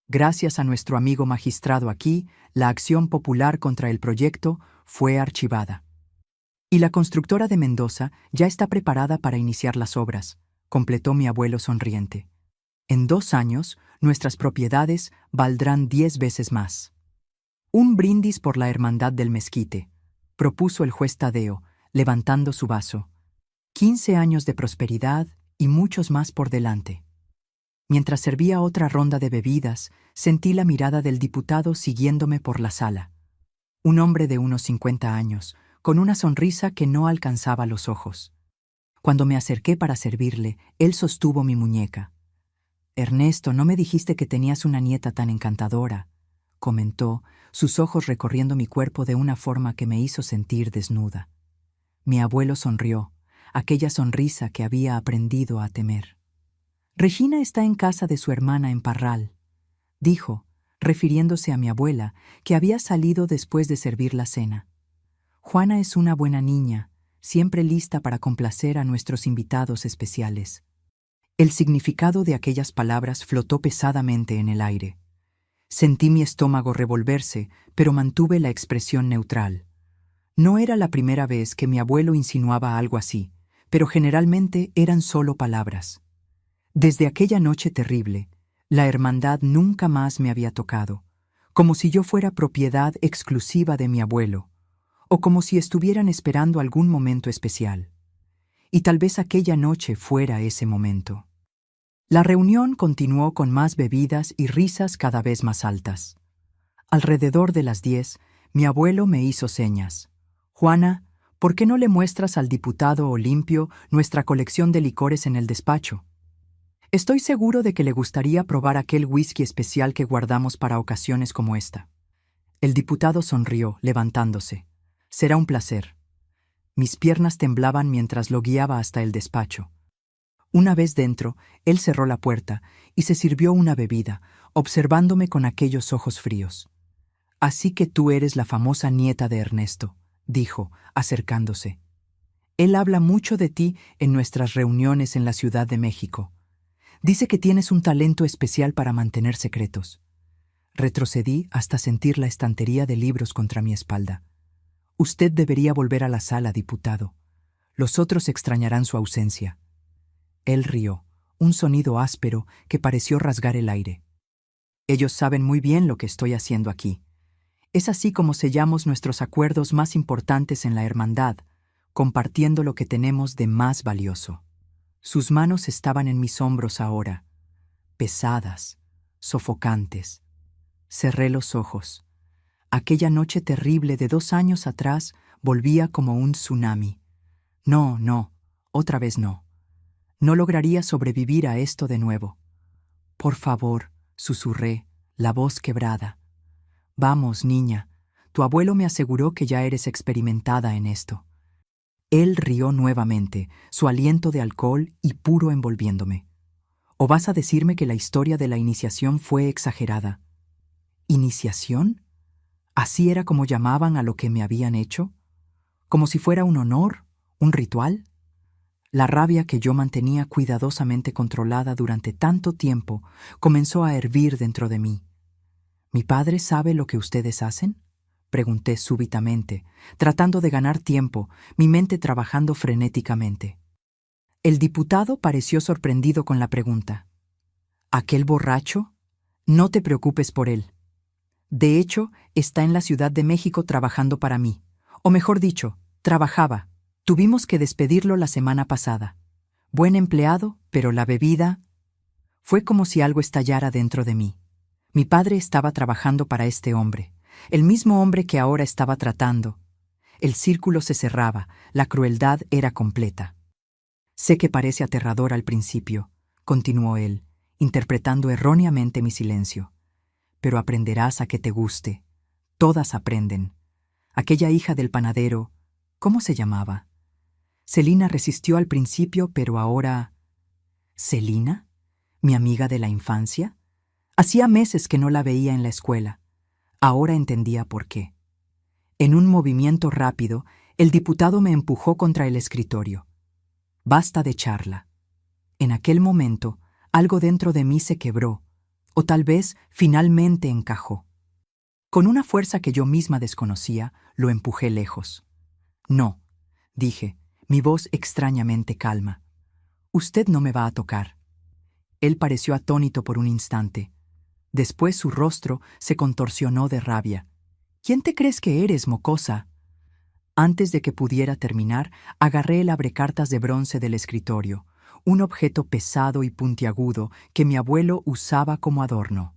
«Gracias a nuestro amigo magistrado aquí, la acción popular contra el proyecto fue archivada. Y la constructora de Mendoza ya está preparada para iniciar las obras», completó mi abuelo sonriente. «En 2 años, nuestras propiedades valdrán 10 veces más». Un brindis por la hermandad del mezquite, propuso el juez Tadeo, levantando su vaso. 15 años de prosperidad y muchos más por delante. Mientras servía otra ronda de bebidas, sentí la mirada del diputado siguiéndome por la sala. Un hombre de unos 50 años, con una sonrisa que no alcanzaba los ojos. Cuando me acerqué para servirle, él sostuvo mi muñeca. «Ernesto, ¿no me dijiste que tenías una nieta tan encantadora?», comentó, sus ojos recorriendo mi cuerpo de una forma que me hizo sentir desnuda. Mi abuelo sonrió, aquella sonrisa que había aprendido a temer. «Regina está en casa de su hermana en Parral», dijo, refiriéndose a mi abuela, que había salido después de servir la cena. «Juana es una buena niña, siempre lista para complacer a nuestros invitados especiales». El significado de aquellas palabras flotó pesadamente en el aire. Sentí mi estómago revolverse, pero mantuve la expresión neutral. No era la primera vez que mi abuelo insinuaba algo así, pero generalmente eran solo palabras. Desde aquella noche terrible, la hermandad nunca más me había tocado, como si yo fuera propiedad exclusiva de mi abuelo, o como si estuvieran esperando algún momento especial. Y tal vez aquella noche fuera ese momento. La reunión continuó con más bebidas y risas cada vez más altas. Alrededor de las 10, mi abuelo me hizo señas. «Juana, ¿por qué no le muestras al diputado Olimpio nuestra colección de licores en el despacho? Estoy seguro de que le gustaría probar aquel whisky especial que guardamos para ocasiones como esta». El diputado sonrió, levantándose. «Será un placer». Mis piernas temblaban mientras lo guiaba hasta el despacho. Una vez dentro, él cerró la puerta y se sirvió una bebida, observándome con aquellos ojos fríos. «Así que tú eres la famosa nieta de Ernesto», dijo, acercándose. «Él habla mucho de ti en nuestras reuniones en la Ciudad de México. Dice que tienes un talento especial para mantener secretos». Retrocedí hasta sentir la estantería de libros contra mi espalda. «Usted debería volver a la sala, diputado. Los otros extrañarán su ausencia». Él rió, un sonido áspero que pareció rasgar el aire. «Ellos saben muy bien lo que estoy haciendo aquí. Es así como sellamos nuestros acuerdos más importantes en la hermandad, compartiendo lo que tenemos de más valioso». Sus manos estaban en mis hombros ahora, pesadas, sofocantes. Cerré los ojos. Aquella noche terrible de 2 años atrás volvía como un tsunami. No, otra vez no. No lograría sobrevivir a esto de nuevo. «Por favor», susurré, la voz quebrada. «Vamos, niña, tu abuelo me aseguró que ya eres experimentada en esto». Él rió nuevamente, su aliento de alcohol y puro envolviéndome. «¿O vas a decirme que la historia de la iniciación fue exagerada?» ¿Iniciación? ¿Así era como llamaban a lo que me habían hecho? ¿Como si fuera un honor, un ritual? La rabia que yo mantenía cuidadosamente controlada durante tanto tiempo comenzó a hervir dentro de mí. «¿Mi padre sabe lo que ustedes hacen?», pregunté súbitamente, tratando de ganar tiempo, mi mente trabajando frenéticamente. El diputado pareció sorprendido con la pregunta. «¿Aquel borracho? No te preocupes por él. De hecho, está en la Ciudad de México trabajando para mí. O mejor dicho, trabajaba. Tuvimos que despedirlo la semana pasada. Buen empleado, pero la bebida...». Fue como si algo estallara dentro de mí. Mi padre estaba trabajando para este hombre, el mismo hombre que ahora estaba tratando. El círculo se cerraba, la crueldad era completa. «Sé que parece aterrador al principio», continuó él, interpretando erróneamente mi silencio. «Pero aprenderás a que te guste. Todas aprenden. Aquella hija del panadero, ¿cómo se llamaba? Celina resistió al principio, pero ahora...». «¿Celina? ¿Mi amiga de la infancia? Hacía meses que no la veía en la escuela. Ahora entendía por qué». En un movimiento rápido, el diputado me empujó contra el escritorio. «Basta de charla». En aquel momento, algo dentro de mí se quebró, o tal vez finalmente encajó. Con una fuerza que yo misma desconocía, lo empujé lejos. «No», dije, mi voz extrañamente calma. «Usted no me va a tocar». Él pareció atónito por un instante. Después su rostro se contorsionó de rabia. ¿Quién te crees que eres, mocosa? Antes de que pudiera terminar, agarré el abrecartas de bronce del escritorio, un objeto pesado y puntiagudo que mi abuelo usaba como adorno.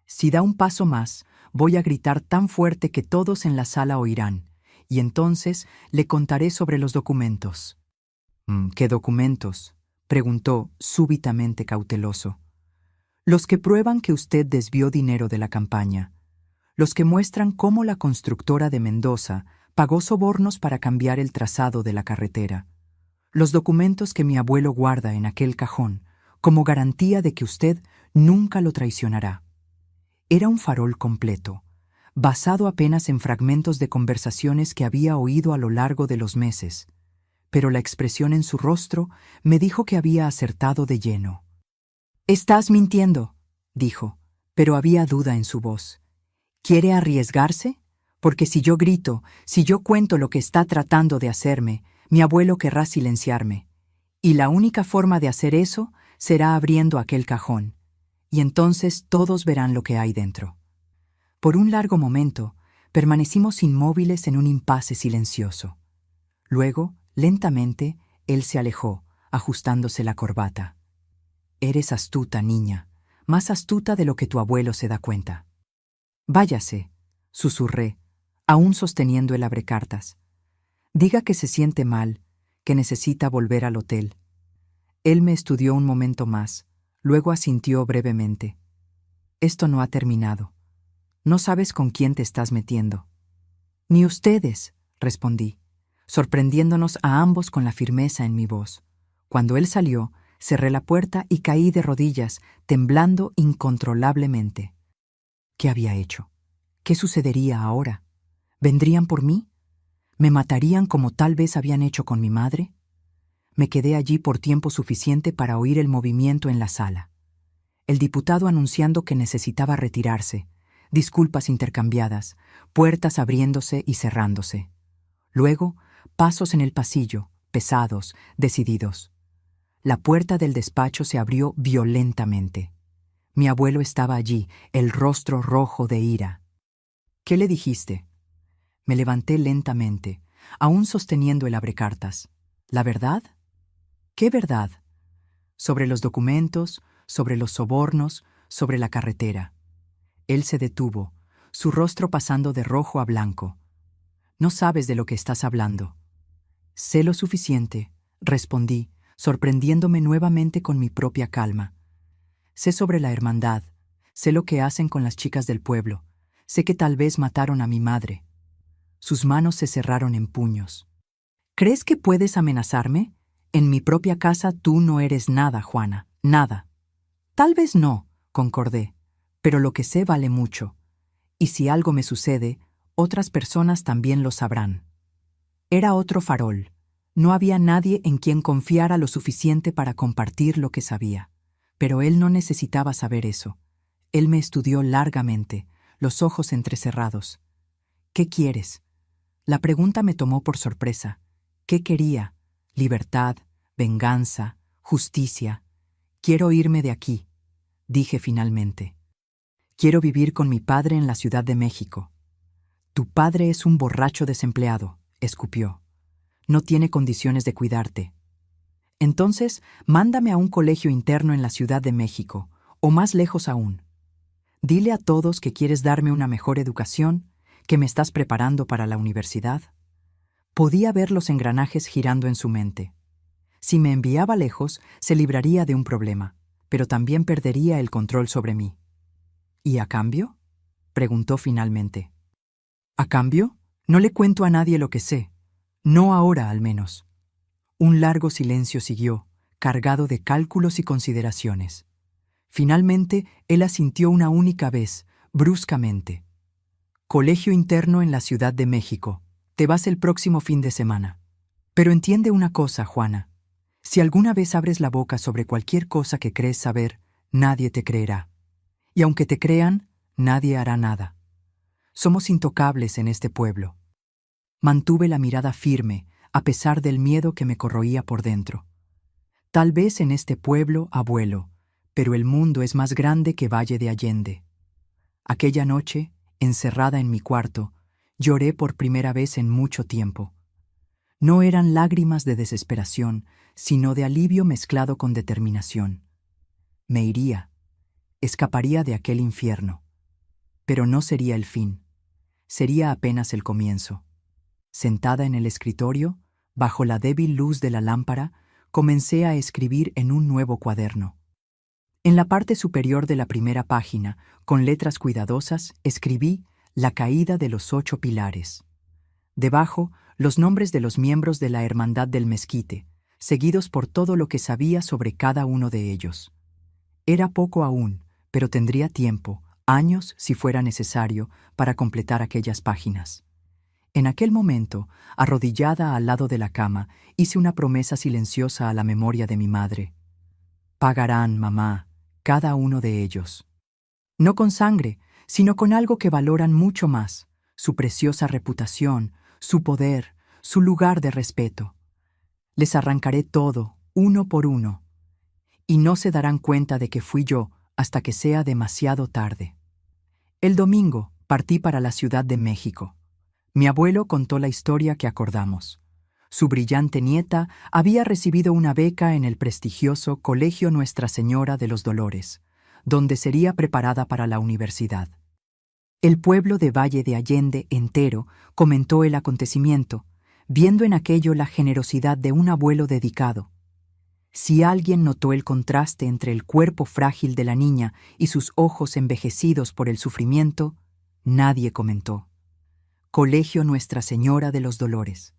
Si da un paso más, voy a gritar tan fuerte que todos en la sala oirán, y entonces le contaré sobre los documentos. ¿Qué documentos?, preguntó súbitamente cauteloso. Los que prueban que usted desvió dinero de la campaña. Los que muestran cómo la constructora de Mendoza pagó sobornos para cambiar el trazado de la carretera. Los documentos que mi abuelo guarda en aquel cajón, como garantía de que usted nunca lo traicionará. Era un farol completo, basado apenas en fragmentos de conversaciones que había oído a lo largo de los meses, pero la expresión en su rostro me dijo que había acertado de lleno. «Estás mintiendo», dijo, pero había duda en su voz. «¿Quiere arriesgarse? Porque si yo grito, si yo cuento lo que está tratando de hacerme, mi abuelo querrá silenciarme. Y la única forma de hacer eso será abriendo aquel cajón. Y entonces todos verán lo que hay dentro». Por un largo momento, permanecimos inmóviles en un impasse silencioso. Luego, lentamente, él se alejó, ajustándose la corbata. «Eres astuta, niña, más astuta de lo que tu abuelo se da cuenta». «Váyase», susurré, aún sosteniendo el abrecartas. «Diga que se siente mal, que necesita volver al hotel». Él me estudió un momento más, luego asintió brevemente. «Esto no ha terminado. No sabes con quién te estás metiendo». «Ni ustedes», respondí, sorprendiéndonos a ambos con la firmeza en mi voz. Cuando él salió, cerré la puerta y caí de rodillas, temblando incontrolablemente. ¿Qué había hecho? ¿Qué sucedería ahora? ¿Vendrían por mí? ¿Me matarían como tal vez habían hecho con mi madre? Me quedé allí por tiempo suficiente para oír el movimiento en la sala. El diputado anunciando que necesitaba retirarse, disculpas intercambiadas, puertas abriéndose y cerrándose. Luego, pasos en el pasillo, pesados, decididos. La puerta del despacho se abrió violentamente. Mi abuelo estaba allí, el rostro rojo de ira. «¿Qué le dijiste?» Me levanté lentamente, aún sosteniendo el abrecartas. ¿La verdad? ¿Qué verdad? Sobre los documentos, sobre los sobornos, sobre la carretera. Él se detuvo, su rostro pasando de rojo a blanco. «No sabes de lo que estás hablando». «Sé lo suficiente», respondí, sorprendiéndome nuevamente con mi propia calma. «Sé sobre la hermandad, sé lo que hacen con las chicas del pueblo, sé que tal vez mataron a mi madre». Sus manos se cerraron en puños. «¿Crees que puedes amenazarme? En mi propia casa tú no eres nada, Juana, nada». «Tal vez no», concordé, «pero lo que sé vale mucho. Y si algo me sucede, otras personas también lo sabrán». Era otro farol. No había nadie en quien confiara lo suficiente para compartir lo que sabía. Pero él no necesitaba saber eso. Él me estudió largamente, los ojos entrecerrados. «¿Qué quieres?» La pregunta me tomó por sorpresa. ¿Qué quería? ¿Libertad? ¿Venganza? ¿Justicia? «Quiero irme de aquí», dije finalmente. «Quiero vivir con mi padre en la Ciudad de México». «Tu padre es un borracho desempleado», escupió. «No tiene condiciones de cuidarte». «Entonces, mándame a un colegio interno en la Ciudad de México, o más lejos aún. Dile a todos que quieres darme una mejor educación, que me estás preparando para la universidad». Podía ver los engranajes girando en su mente. Si me enviaba lejos, se libraría de un problema, pero también perdería el control sobre mí. «¿Y a cambio?», preguntó finalmente. «¿A cambio? No le cuento a nadie lo que sé. No ahora, al menos». Un largo silencio siguió, cargado de cálculos y consideraciones. Finalmente, él asintió una única vez, bruscamente. «Colegio interno en la Ciudad de México. Te vas el próximo fin de semana. Pero entiende una cosa, Juana. Si alguna vez abres la boca sobre cualquier cosa que crees saber, nadie te creerá. Y aunque te crean, nadie hará nada. Somos intocables en este pueblo». Mantuve la mirada firme, a pesar del miedo que me corroía por dentro. Tal vez en este pueblo, abuelo, pero el mundo es más grande que Valle de Allende. Aquella noche, encerrada en mi cuarto, lloré por primera vez en mucho tiempo. No eran lágrimas de desesperación, sino de alivio mezclado con determinación. Me iría, escaparía de aquel infierno. Pero no sería el fin. Sería apenas el comienzo. Sentada en el escritorio, bajo la débil luz de la lámpara, comencé a escribir en un nuevo cuaderno. En la parte superior de la primera página, con letras cuidadosas, escribí La caída de los 8 pilares. Debajo, los nombres de los miembros de la Hermandad del Mezquite, seguidos por todo lo que sabía sobre cada uno de ellos. Era poco aún, pero tendría tiempo, años si fuera necesario, para completar aquellas páginas. En aquel momento, arrodillada al lado de la cama, hice una promesa silenciosa a la memoria de mi madre. Pagarán, mamá, cada uno de ellos. No con sangre, sino con algo que valoran mucho más, su preciosa reputación, su poder, su lugar de respeto. Les arrancaré todo, uno por uno, y no se darán cuenta de que fui yo hasta que sea demasiado tarde. El domingo partí para la Ciudad de México. Mi abuelo contó la historia que acordamos. Su brillante nieta había recibido una beca en el prestigioso Colegio Nuestra Señora de los Dolores, donde sería preparada para la universidad. El pueblo de Valle de Allende entero comentó el acontecimiento, viendo en aquello la generosidad de un abuelo dedicado. Si alguien notó el contraste entre el cuerpo frágil de la niña y sus ojos envejecidos por el sufrimiento, nadie comentó. Colegio Nuestra Señora de los Dolores.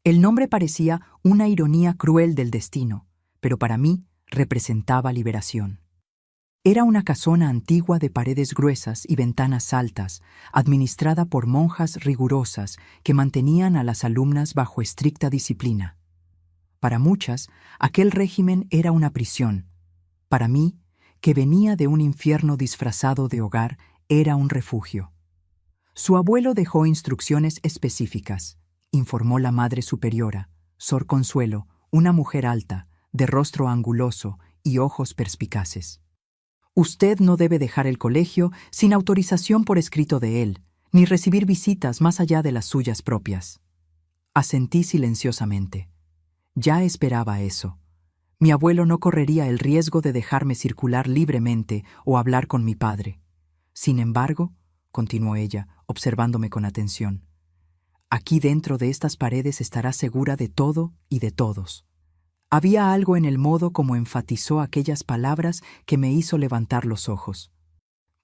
El nombre parecía una ironía cruel del destino, pero para mí representaba liberación. Era una casona antigua de paredes gruesas y ventanas altas, administrada por monjas rigurosas que mantenían a las alumnas bajo estricta disciplina. Para muchas, aquel régimen era una prisión. Para mí, que venía de un infierno disfrazado de hogar, era un refugio. Su abuelo dejó instrucciones específicas, informó la madre superiora, Sor Consuelo, una mujer alta, de rostro anguloso y ojos perspicaces. Usted no debe dejar el colegio sin autorización por escrito de él, ni recibir visitas más allá de las suyas propias. Asentí silenciosamente. Ya esperaba eso. Mi abuelo no correría el riesgo de dejarme circular libremente o hablar con mi padre. Sin embargo, continuó ella, observándome con atención, aquí dentro de estas paredes estará segura de todo y de todos. Había algo en el modo como enfatizó aquellas palabras que me hizo levantar los ojos.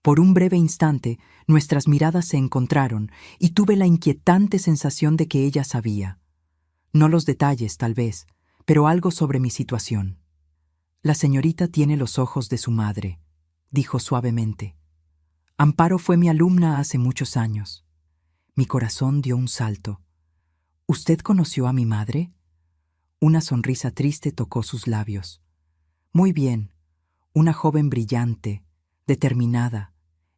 Por un breve instante, nuestras miradas se encontraron y tuve la inquietante sensación de que ella sabía. No los detalles, tal vez, pero algo sobre mi situación. La señorita tiene los ojos de su madre, dijo suavemente. Amparo fue mi alumna hace muchos años. Mi corazón dio un salto. ¿Usted conoció a mi madre? Una sonrisa triste tocó sus labios. Muy bien, una joven brillante, determinada.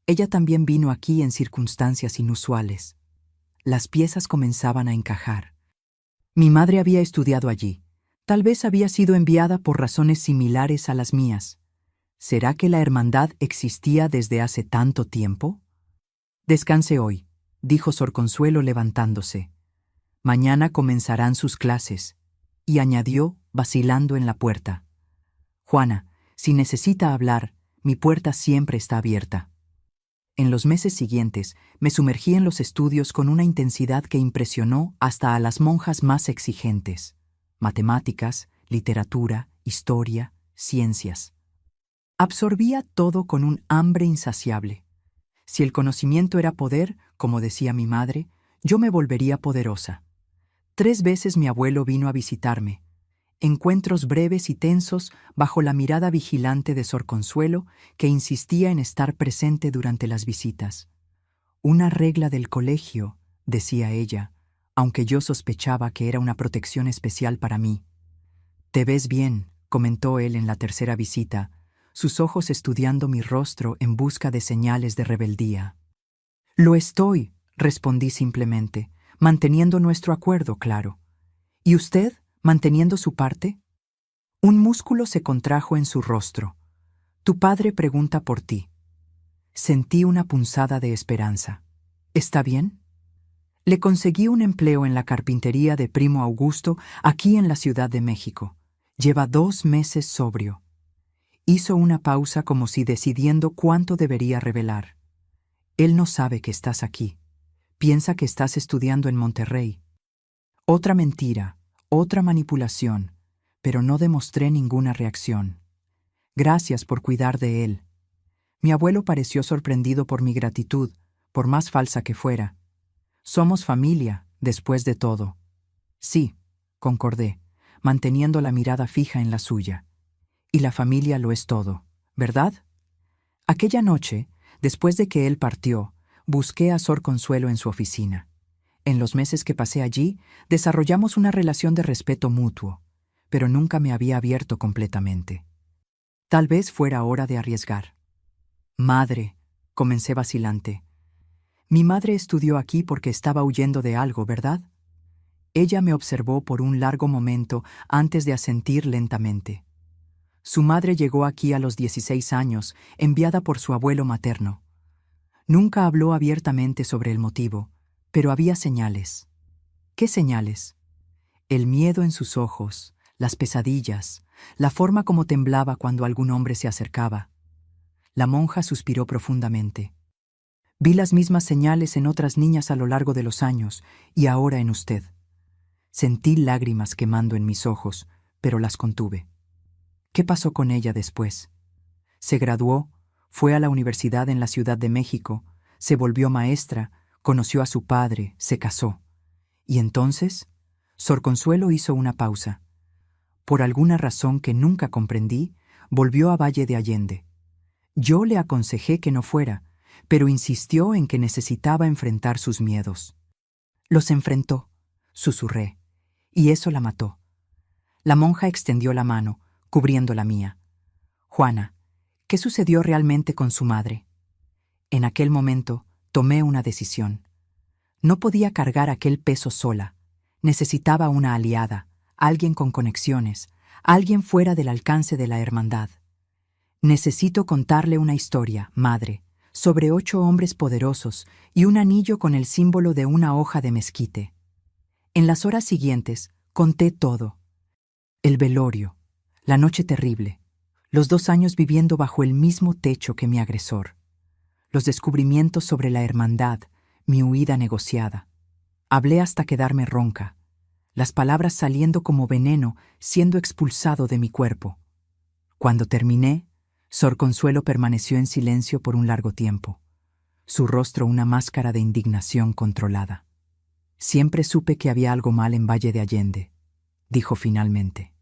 Ella también vino aquí en circunstancias inusuales. Las piezas comenzaban a encajar. Mi madre había estudiado allí. Tal vez había sido enviada por razones similares a las mías. ¿Será que la hermandad existía desde hace tanto tiempo? Descanse hoy, dijo Sor Consuelo levantándose. Mañana comenzarán sus clases, y añadió, vacilando en la puerta. Juana, si necesita hablar, mi puerta siempre está abierta. En los meses siguientes, me sumergí en los estudios con una intensidad que impresionó hasta a las monjas más exigentes. Matemáticas, literatura, historia, ciencias. Absorbía todo con un hambre insaciable. Si el conocimiento era poder, como decía mi madre, yo me volvería poderosa. 3 veces mi abuelo vino a visitarme. Encuentros breves y tensos bajo la mirada vigilante de Sor Consuelo, que insistía en estar presente durante las visitas. Una regla del colegio, decía ella, aunque yo sospechaba que era una protección especial para mí. «Te ves bien», comentó él en la tercera visita, sus ojos estudiando mi rostro en busca de señales de rebeldía. «Lo estoy», respondí simplemente, manteniendo nuestro acuerdo claro. «¿Y usted, manteniendo su parte?» Un músculo se contrajo en su rostro. «Tu padre pregunta por ti». Sentí una punzada de esperanza. ¿Está bien? Le conseguí un empleo en la carpintería de Primo Augusto, aquí en la Ciudad de México. Lleva 2 meses sobrio. Hizo una pausa como si decidiendo cuánto debería revelar. Él no sabe que estás aquí. Piensa que estás estudiando en Monterrey. Otra mentira, otra manipulación, pero no demostré ninguna reacción. Gracias por cuidar de él. Mi abuelo pareció sorprendido por mi gratitud, por más falsa que fuera. Somos familia, después de todo. Sí, concordé, manteniendo la mirada fija en la suya. Y la familia lo es todo, ¿verdad? Aquella noche, después de que él partió, busqué a Sor Consuelo en su oficina. En los meses que pasé allí, desarrollamos una relación de respeto mutuo, pero nunca me había abierto completamente. Tal vez fuera hora de arriesgar. Madre, comencé vacilante. Mi madre estudió aquí porque estaba huyendo de algo, ¿verdad? Ella me observó por un largo momento antes de asentir lentamente. Su madre llegó aquí a los 16 años, enviada por su abuelo materno. Nunca habló abiertamente sobre el motivo, pero había señales. ¿Qué señales? El miedo en sus ojos, las pesadillas, la forma como temblaba cuando algún hombre se acercaba. La monja suspiró profundamente. Vi las mismas señales en otras niñas a lo largo de los años, y ahora en usted. Sentí lágrimas quemando en mis ojos, pero las contuve. ¿Qué pasó con ella después? Se graduó, fue a la universidad en la Ciudad de México, se volvió maestra, conoció a su padre, se casó. ¿Y entonces? Sor Consuelo hizo una pausa. Por alguna razón que nunca comprendí, volvió a Valle de Allende. Yo le aconsejé que no fuera, pero insistió en que necesitaba enfrentar sus miedos. Los enfrentó, susurré, y eso la mató. La monja extendió la mano, cubriendo la mía. Juana, ¿qué sucedió realmente con su madre? En aquel momento tomé una decisión. No podía cargar aquel peso sola. Necesitaba una aliada, alguien con conexiones, alguien fuera del alcance de la hermandad. Necesito contarle una historia, madre, sobre 8 hombres poderosos y un anillo con el símbolo de una hoja de mezquite. En las horas siguientes, conté todo. El velorio, la noche terrible, los 2 años viviendo bajo el mismo techo que mi agresor, los descubrimientos sobre la hermandad, mi huida negociada. Hablé hasta quedarme ronca, las palabras saliendo como veneno, siendo expulsado de mi cuerpo. Cuando terminé, Sor Consuelo permaneció en silencio por un largo tiempo, su rostro una máscara de indignación controlada. Siempre supe que había algo mal en Valle de Allende, dijo finalmente.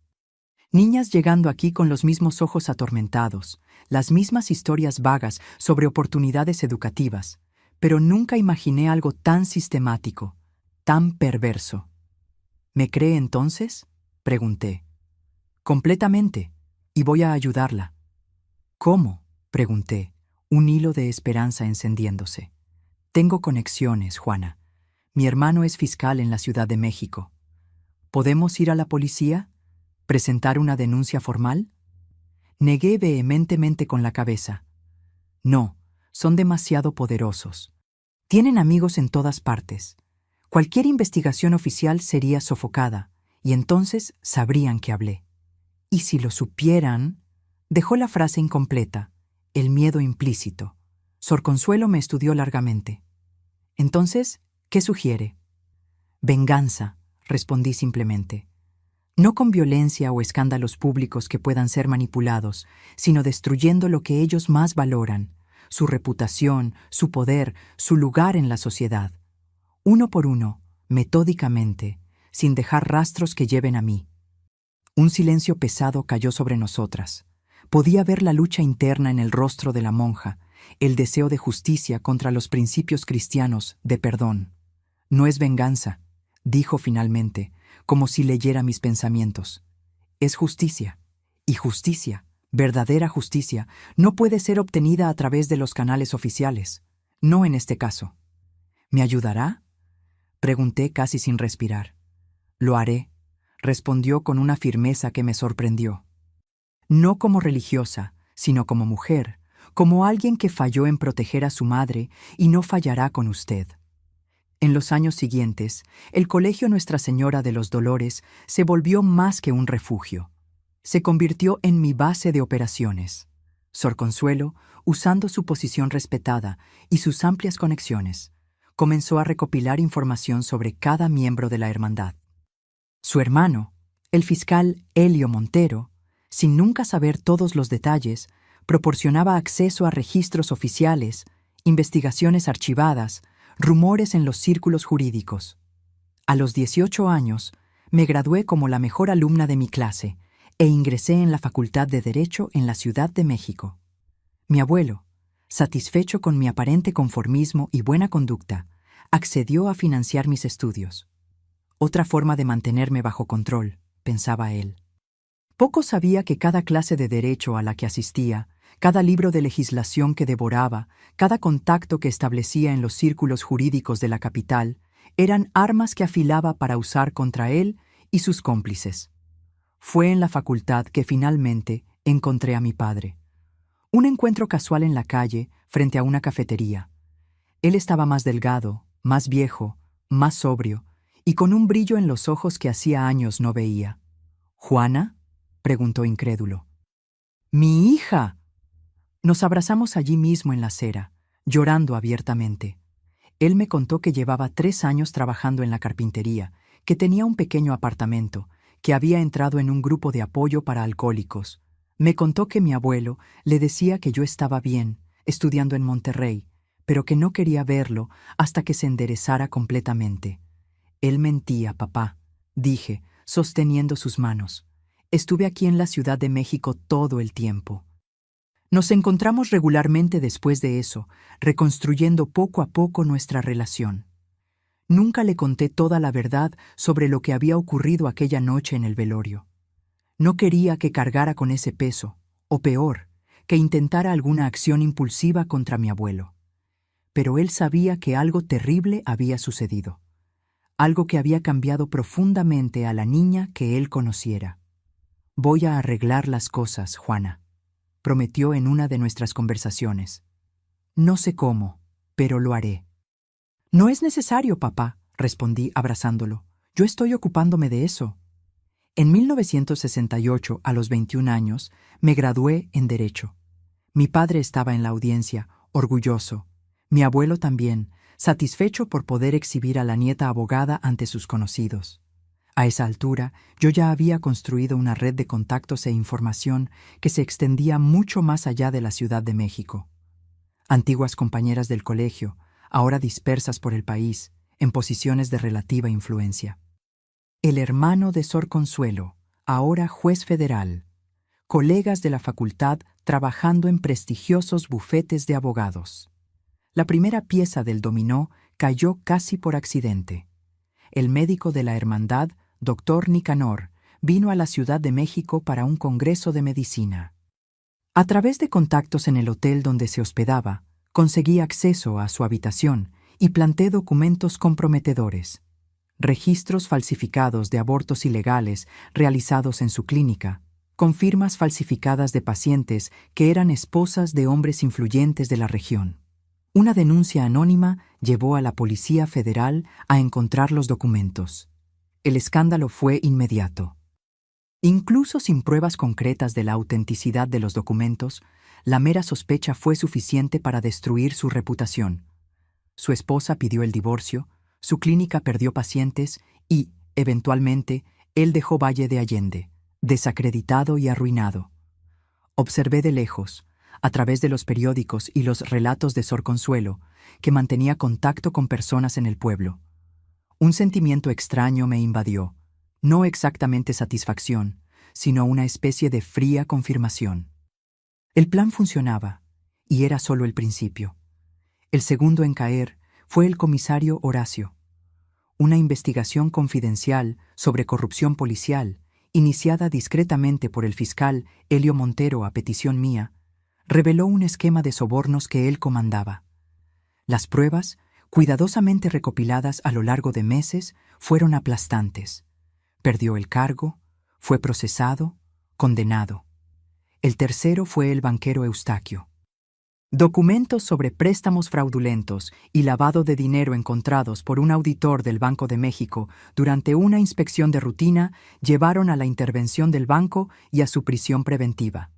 Niñas llegando aquí con los mismos ojos atormentados, las mismas historias vagas sobre oportunidades educativas, pero nunca imaginé algo tan sistemático, tan perverso. ¿Me cree entonces?, pregunté. Completamente, y voy a ayudarla. ¿Cómo?, pregunté, un hilo de esperanza encendiéndose. Tengo conexiones, Juana. Mi hermano es fiscal en la Ciudad de México. ¿Podemos ir a la policía? ¿Presentar una denuncia formal? Negué vehementemente con la cabeza. No, son demasiado poderosos. Tienen amigos en todas partes. Cualquier investigación oficial sería sofocada, y entonces sabrían que hablé. Y si lo supieran... Dejó la frase incompleta, el miedo implícito. Sor Consuelo me estudió largamente. Entonces, ¿qué sugiere? Venganza, respondí simplemente. No con violencia o escándalos públicos que puedan ser manipulados, sino destruyendo lo que ellos más valoran, su reputación, su poder, su lugar en la sociedad. Uno por uno, metódicamente, sin dejar rastros que lleven a mí. Un silencio pesado cayó sobre nosotras. Podía ver la lucha interna en el rostro de la monja, el deseo de justicia contra los principios cristianos de perdón. No es venganza, dijo finalmente, como si leyera mis pensamientos. Es justicia, y justicia, verdadera justicia, no puede ser obtenida a través de los canales oficiales, no en este caso. ¿Me ayudará?, pregunté casi sin respirar. Lo haré, respondió con una firmeza que me sorprendió. No como religiosa, sino como mujer, como alguien que falló en proteger a su madre y no fallará con usted. En los años siguientes, el Colegio Nuestra Señora de los Dolores se volvió más que un refugio. Se convirtió en mi base de operaciones. Sor Consuelo, usando su posición respetada y sus amplias conexiones, comenzó a recopilar información sobre cada miembro de la hermandad. Su hermano, el fiscal Elio Montero, sin nunca saber todos los detalles, proporcionaba acceso a registros oficiales, investigaciones archivadas, rumores en los círculos jurídicos. A los 18 años, me gradué como la mejor alumna de mi clase e ingresé en la Facultad de Derecho en la Ciudad de México. Mi abuelo, satisfecho con mi aparente conformismo y buena conducta, accedió a financiar mis estudios. Otra forma de mantenerme bajo control, pensaba él. Poco sabía que cada clase de derecho a la que asistía, cada libro de legislación que devoraba, cada contacto que establecía en los círculos jurídicos de la capital, eran armas que afilaba para usar contra él y sus cómplices. Fue en la facultad que finalmente encontré a mi padre. Un encuentro casual en la calle, frente a una cafetería. Él estaba más delgado, más viejo, más sobrio, y con un brillo en los ojos que hacía años no veía. ¿Juana?, preguntó incrédulo. ¡Mi hija! Nos abrazamos allí mismo en la acera, llorando abiertamente. Él me contó que llevaba 3 años trabajando en la carpintería, que tenía un pequeño apartamento, que había entrado en un grupo de apoyo para alcohólicos. Me contó que mi abuelo le decía que yo estaba bien, estudiando en Monterrey, pero que no quería verlo hasta que se enderezara completamente. Él mentía, papá, dije, sosteniendo sus manos. Estuve aquí en la Ciudad de México todo el tiempo. Nos encontramos regularmente después de eso, reconstruyendo poco a poco nuestra relación. Nunca le conté toda la verdad sobre lo que había ocurrido aquella noche en el velorio. No quería que cargara con ese peso, o peor, que intentara alguna acción impulsiva contra mi abuelo. Pero él sabía que algo terrible había sucedido. Algo que había cambiado profundamente a la niña que él conociera. «Voy a arreglar las cosas, Juana», prometió en una de nuestras conversaciones. «No sé cómo, pero lo haré». «No es necesario, papá», respondí abrazándolo. «Yo estoy ocupándome de eso». En 1968, a los 21 años, me gradué en Derecho. Mi padre estaba en la audiencia, orgulloso. Mi abuelo también, satisfecho por poder exhibir a la nieta abogada ante sus conocidos. A esa altura, yo ya había construido una red de contactos e información que se extendía mucho más allá de la Ciudad de México. Antiguas compañeras del colegio, ahora dispersas por el país, en posiciones de relativa influencia. El hermano de Sor Consuelo, ahora juez federal. Colegas de la facultad trabajando en prestigiosos bufetes de abogados. La primera pieza del dominó cayó casi por accidente. El médico de la hermandad, Dr. Nicanor, vino a la Ciudad de México para un congreso de medicina. A través de contactos en el hotel donde se hospedaba, conseguí acceso a su habitación y planté documentos comprometedores. Registros falsificados de abortos ilegales realizados en su clínica, con firmas falsificadas de pacientes que eran esposas de hombres influyentes de la región. Una denuncia anónima llevó a la Policía Federal a encontrar los documentos. El escándalo fue inmediato. Incluso sin pruebas concretas de la autenticidad de los documentos, la mera sospecha fue suficiente para destruir su reputación. Su esposa pidió el divorcio, su clínica perdió pacientes y, eventualmente, él dejó Valle de Allende, desacreditado y arruinado. Observé de lejos, a través de los periódicos y los relatos de Sor Consuelo, que mantenía contacto con personas en el pueblo. Un sentimiento extraño me invadió, no exactamente satisfacción, sino una especie de fría confirmación. El plan funcionaba, y era solo el principio. El segundo en caer fue el comisario Horacio. Una investigación confidencial sobre corrupción policial, iniciada discretamente por el fiscal Elio Montero a petición mía, reveló un esquema de sobornos que él comandaba. Las pruebas, cuidadosamente recopiladas a lo largo de meses, fueron aplastantes. Perdió el cargo, fue procesado, condenado. El tercero fue el banquero Eustaquio. Documentos sobre préstamos fraudulentos y lavado de dinero encontrados por un auditor del Banco de México durante una inspección de rutina llevaron a la intervención del banco y a su prisión preventiva.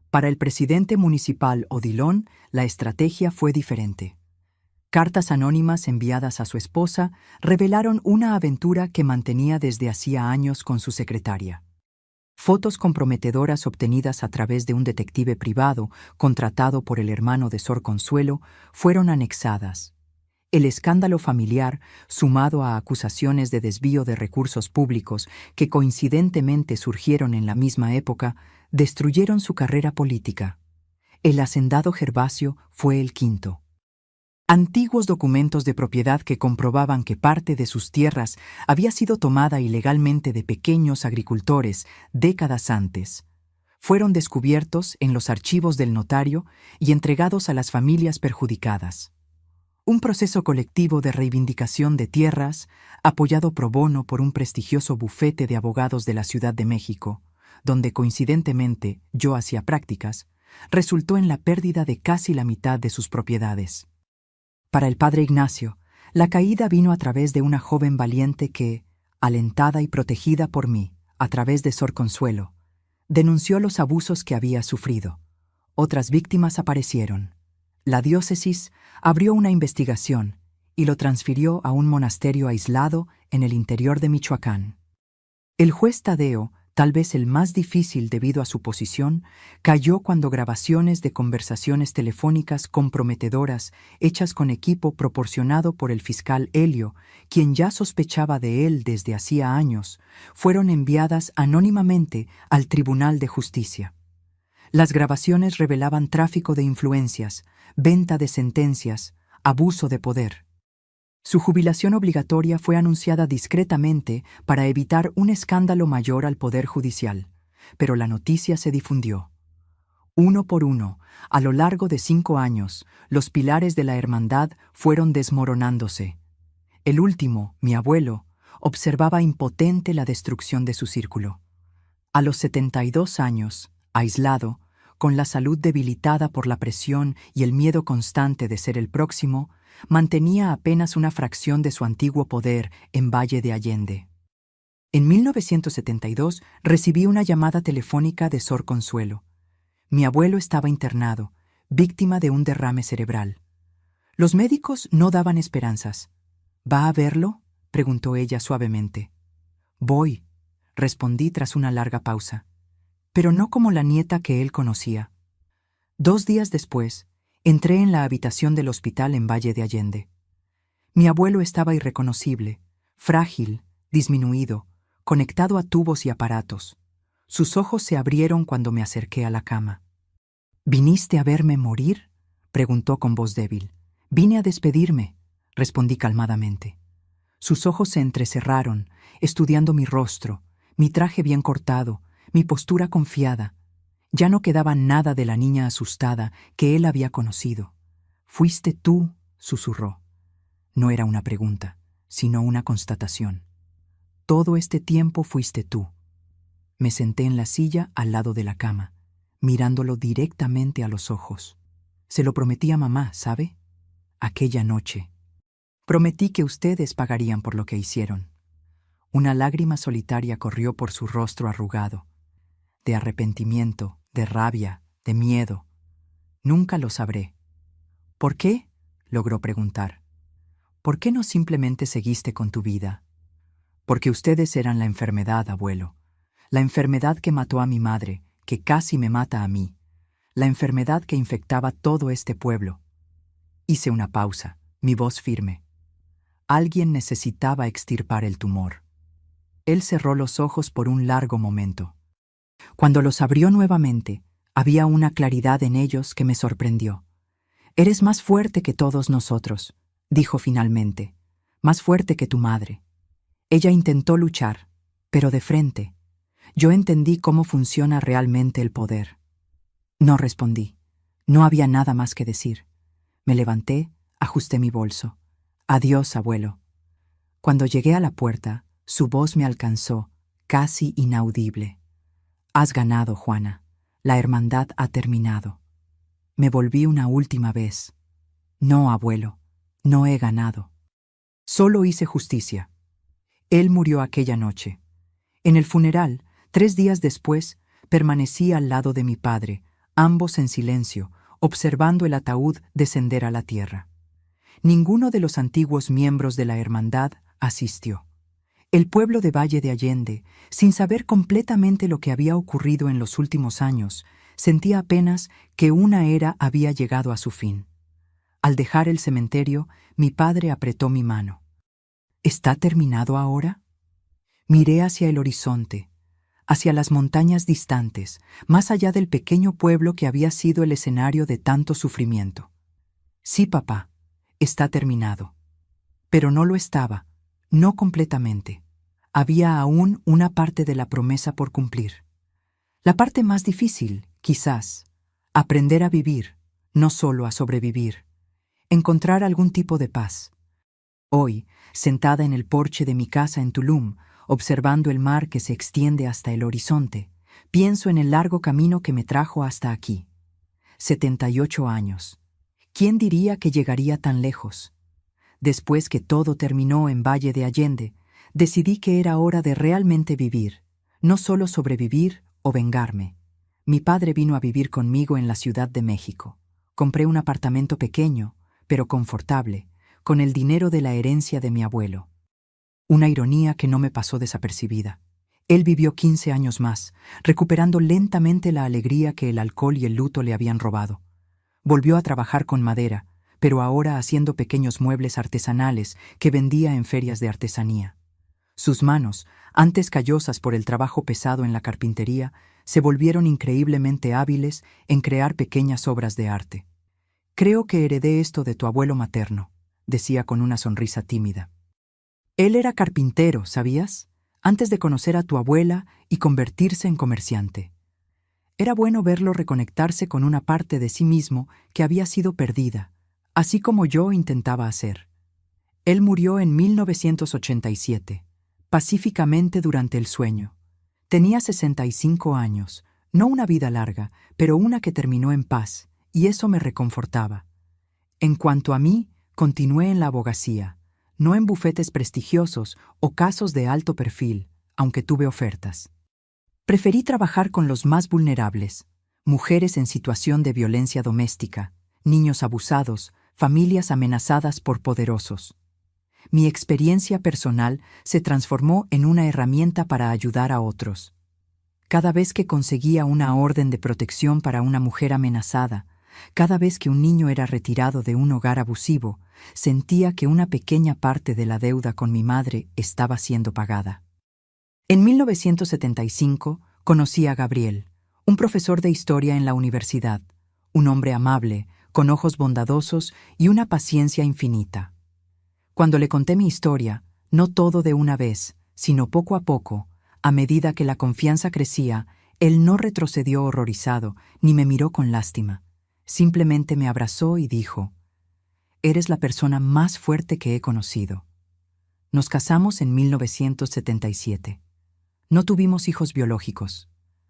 Para el presidente municipal Odilon, la estrategia fue diferente. Cartas anónimas enviadas a su esposa revelaron una aventura que mantenía desde hacía años con su secretaria. Fotos comprometedoras obtenidas a través de un detective privado contratado por el hermano de Sor Consuelo fueron anexadas. El escándalo familiar, sumado a acusaciones de desvío de recursos públicos que coincidentemente surgieron en la misma época, destruyeron su carrera política. El hacendado Gervasio fue el quinto. Antiguos documentos de propiedad que comprobaban que parte de sus tierras había sido tomada ilegalmente de pequeños agricultores décadas antes, fueron descubiertos en los archivos del notario y entregados a las familias perjudicadas. Un proceso colectivo de reivindicación de tierras, apoyado pro bono por un prestigioso bufete de abogados de la Ciudad de México, donde coincidentemente yo hacía prácticas, resultó en la pérdida de casi la mitad de sus propiedades. Para el padre Ignacio, la caída vino a través de una joven valiente que, alentada y protegida por mí, a través de Sor Consuelo, denunció los abusos que había sufrido. Otras víctimas aparecieron. La diócesis abrió una investigación y lo transfirió a un monasterio aislado en el interior de Michoacán. El juez Tadeo, tal vez el más difícil debido a su posición, cayó cuando grabaciones de conversaciones telefónicas comprometedoras hechas con equipo proporcionado por el fiscal Helio, quien ya sospechaba de él desde hacía años, fueron enviadas anónimamente al Tribunal de Justicia. Las grabaciones revelaban tráfico de influencias, venta de sentencias, abuso de poder. Su jubilación obligatoria fue anunciada discretamente para evitar un escándalo mayor al Poder Judicial, pero la noticia se difundió. Uno por uno, a lo largo de 5 años, los pilares de la hermandad fueron desmoronándose. El último, mi abuelo, observaba impotente la destrucción de su círculo. A los 72 años, aislado, con la salud debilitada por la presión y el miedo constante de ser el próximo, mantenía apenas una fracción de su antiguo poder en Valle de Allende. En 1972 recibí una llamada telefónica de Sor Consuelo. Mi abuelo estaba internado, víctima de un derrame cerebral. Los médicos no daban esperanzas. ¿Va a verlo?, preguntó ella suavemente. Voy, respondí tras una larga pausa, pero no como la nieta que él conocía. 2 días después, entré en la habitación del hospital en Valle de Allende. Mi abuelo estaba irreconocible, frágil, disminuido, conectado a tubos y aparatos. Sus ojos se abrieron cuando me acerqué a la cama. ¿Viniste a verme morir?, preguntó con voz débil. Vine a despedirme, respondí calmadamente. Sus ojos se entrecerraron, estudiando mi rostro, mi traje bien cortado, mi postura confiada. Ya no quedaba nada de la niña asustada que él había conocido. «Fuiste tú», susurró. No era una pregunta, sino una constatación. «Todo este tiempo fuiste tú». Me senté en la silla al lado de la cama, mirándolo directamente a los ojos. Se lo prometí a mamá, ¿sabe? Aquella noche. Prometí que ustedes pagarían por lo que hicieron. Una lágrima solitaria corrió por su rostro arrugado, de arrepentimiento, de rabia, de miedo. Nunca lo sabré. ¿Por qué?, logró preguntar. ¿Por qué no simplemente seguiste con tu vida? Porque ustedes eran la enfermedad, abuelo. La enfermedad que mató a mi madre, que casi me mata a mí. La enfermedad que infectaba todo este pueblo. Hice una pausa, mi voz firme. Alguien necesitaba extirpar el tumor. Él cerró los ojos por un largo momento. Cuando los abrió nuevamente, había una claridad en ellos que me sorprendió. «Eres más fuerte que todos nosotros», dijo finalmente, «más fuerte que tu madre». Ella intentó luchar, pero de frente. Yo entendí cómo funciona realmente el poder. No respondí. No había nada más que decir. Me levanté, ajusté mi bolso. «Adiós, abuelo». Cuando llegué a la puerta, su voz me alcanzó, casi inaudible. «Has ganado, Juana. La hermandad ha terminado». Me volví una última vez. No, abuelo, no he ganado. Solo hice justicia. Él murió aquella noche. En el funeral, 3 días después, permanecí al lado de mi padre, ambos en silencio, observando el ataúd descender a la tierra. Ninguno de los antiguos miembros de la hermandad asistió. El pueblo de Valle de Allende, sin saber completamente lo que había ocurrido en los últimos años, sentía apenas que una era había llegado a su fin. Al dejar el cementerio, mi padre apretó mi mano. ¿Está terminado ahora? Miré hacia el horizonte, hacia las montañas distantes, más allá del pequeño pueblo que había sido el escenario de tanto sufrimiento. Sí, papá, está terminado. Pero no lo estaba, no completamente. Había aún una parte de la promesa por cumplir. La parte más difícil, quizás, aprender a vivir, no solo a sobrevivir. Encontrar algún tipo de paz. Hoy, sentada en el porche de mi casa en Tulum, observando el mar que se extiende hasta el horizonte, pienso en el largo camino que me trajo hasta aquí. 78 años. ¿Quién diría que llegaría tan lejos? Después que todo terminó en Valle de Allende, decidí que era hora de realmente vivir, no solo sobrevivir o vengarme. Mi padre vino a vivir conmigo en la Ciudad de México. Compré un apartamento pequeño, pero confortable, con el dinero de la herencia de mi abuelo. Una ironía que no me pasó desapercibida. Él vivió 15 años más, recuperando lentamente la alegría que el alcohol y el luto le habían robado. Volvió a trabajar con madera, pero ahora haciendo pequeños muebles artesanales que vendía en ferias de artesanía. Sus manos, antes callosas por el trabajo pesado en la carpintería, se volvieron increíblemente hábiles en crear pequeñas obras de arte. «Creo que heredé esto de tu abuelo materno», decía con una sonrisa tímida. Él era carpintero, ¿sabías? Antes de conocer a tu abuela y convertirse en comerciante. Era bueno verlo reconectarse con una parte de sí mismo que había sido perdida, así como yo intentaba hacer. Él murió en 1987, pacíficamente durante el sueño. Tenía 65 años, no una vida larga, pero una que terminó en paz, y eso me reconfortaba. En cuanto a mí, continué en la abogacía, no en bufetes prestigiosos o casos de alto perfil, aunque tuve ofertas. Preferí trabajar con los más vulnerables, mujeres en situación de violencia doméstica, niños abusados, familias amenazadas por poderosos. Mi experiencia personal se transformó en una herramienta para ayudar a otros. Cada vez que conseguía una orden de protección para una mujer amenazada, cada vez que un niño era retirado de un hogar abusivo, sentía que una pequeña parte de la deuda con mi madre estaba siendo pagada. En 1975 conocí a Gabriel, un profesor de historia en la universidad, un hombre amable, con ojos bondadosos y una paciencia infinita. Cuando le conté mi historia, no todo de una vez, sino poco a poco, a medida que la confianza crecía, él no retrocedió horrorizado ni me miró con lástima. Simplemente me abrazó y dijo: «Eres la persona más fuerte que he conocido». Nos casamos en 1977. No tuvimos hijos biológicos.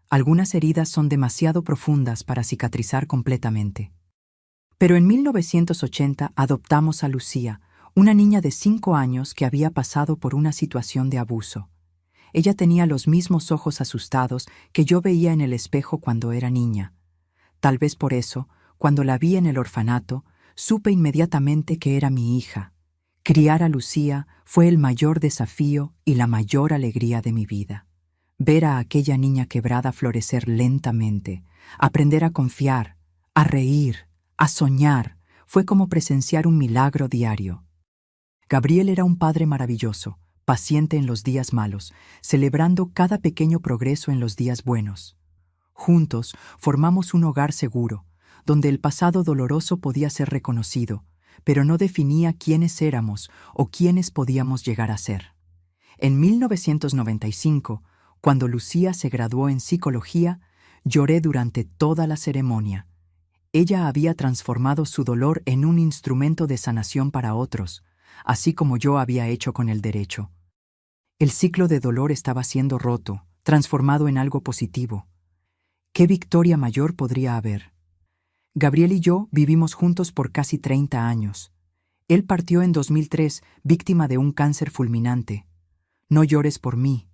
Algunas heridas son demasiado profundas para cicatrizar completamente. Pero en 1980 adoptamos a Lucía, una niña de 5 años que había pasado por una situación de abuso. Ella tenía los mismos ojos asustados que yo veía en el espejo cuando era niña. Tal vez por eso, cuando la vi en el orfanato, supe inmediatamente que era mi hija. Criar a Lucía fue el mayor desafío y la mayor alegría de mi vida. Ver a aquella niña quebrada florecer lentamente, aprender a confiar, a reír, a soñar, fue como presenciar un milagro diario. Gabriel era un padre maravilloso, paciente en los días malos, celebrando cada pequeño progreso en los días buenos. Juntos formamos un hogar seguro, donde el pasado doloroso podía ser reconocido, pero no definía quiénes éramos o quiénes podíamos llegar a ser. En 1995, cuando Lucía se graduó en psicología, lloré durante toda la ceremonia. Ella había transformado su dolor en un instrumento de sanación para otros, así como yo había hecho con el derecho. El ciclo de dolor estaba siendo roto, transformado en algo positivo. ¿Qué victoria mayor podría haber? Gabriel y yo vivimos juntos por casi 30 años. Él partió en 2003, víctima de un cáncer fulminante. No llores por mí,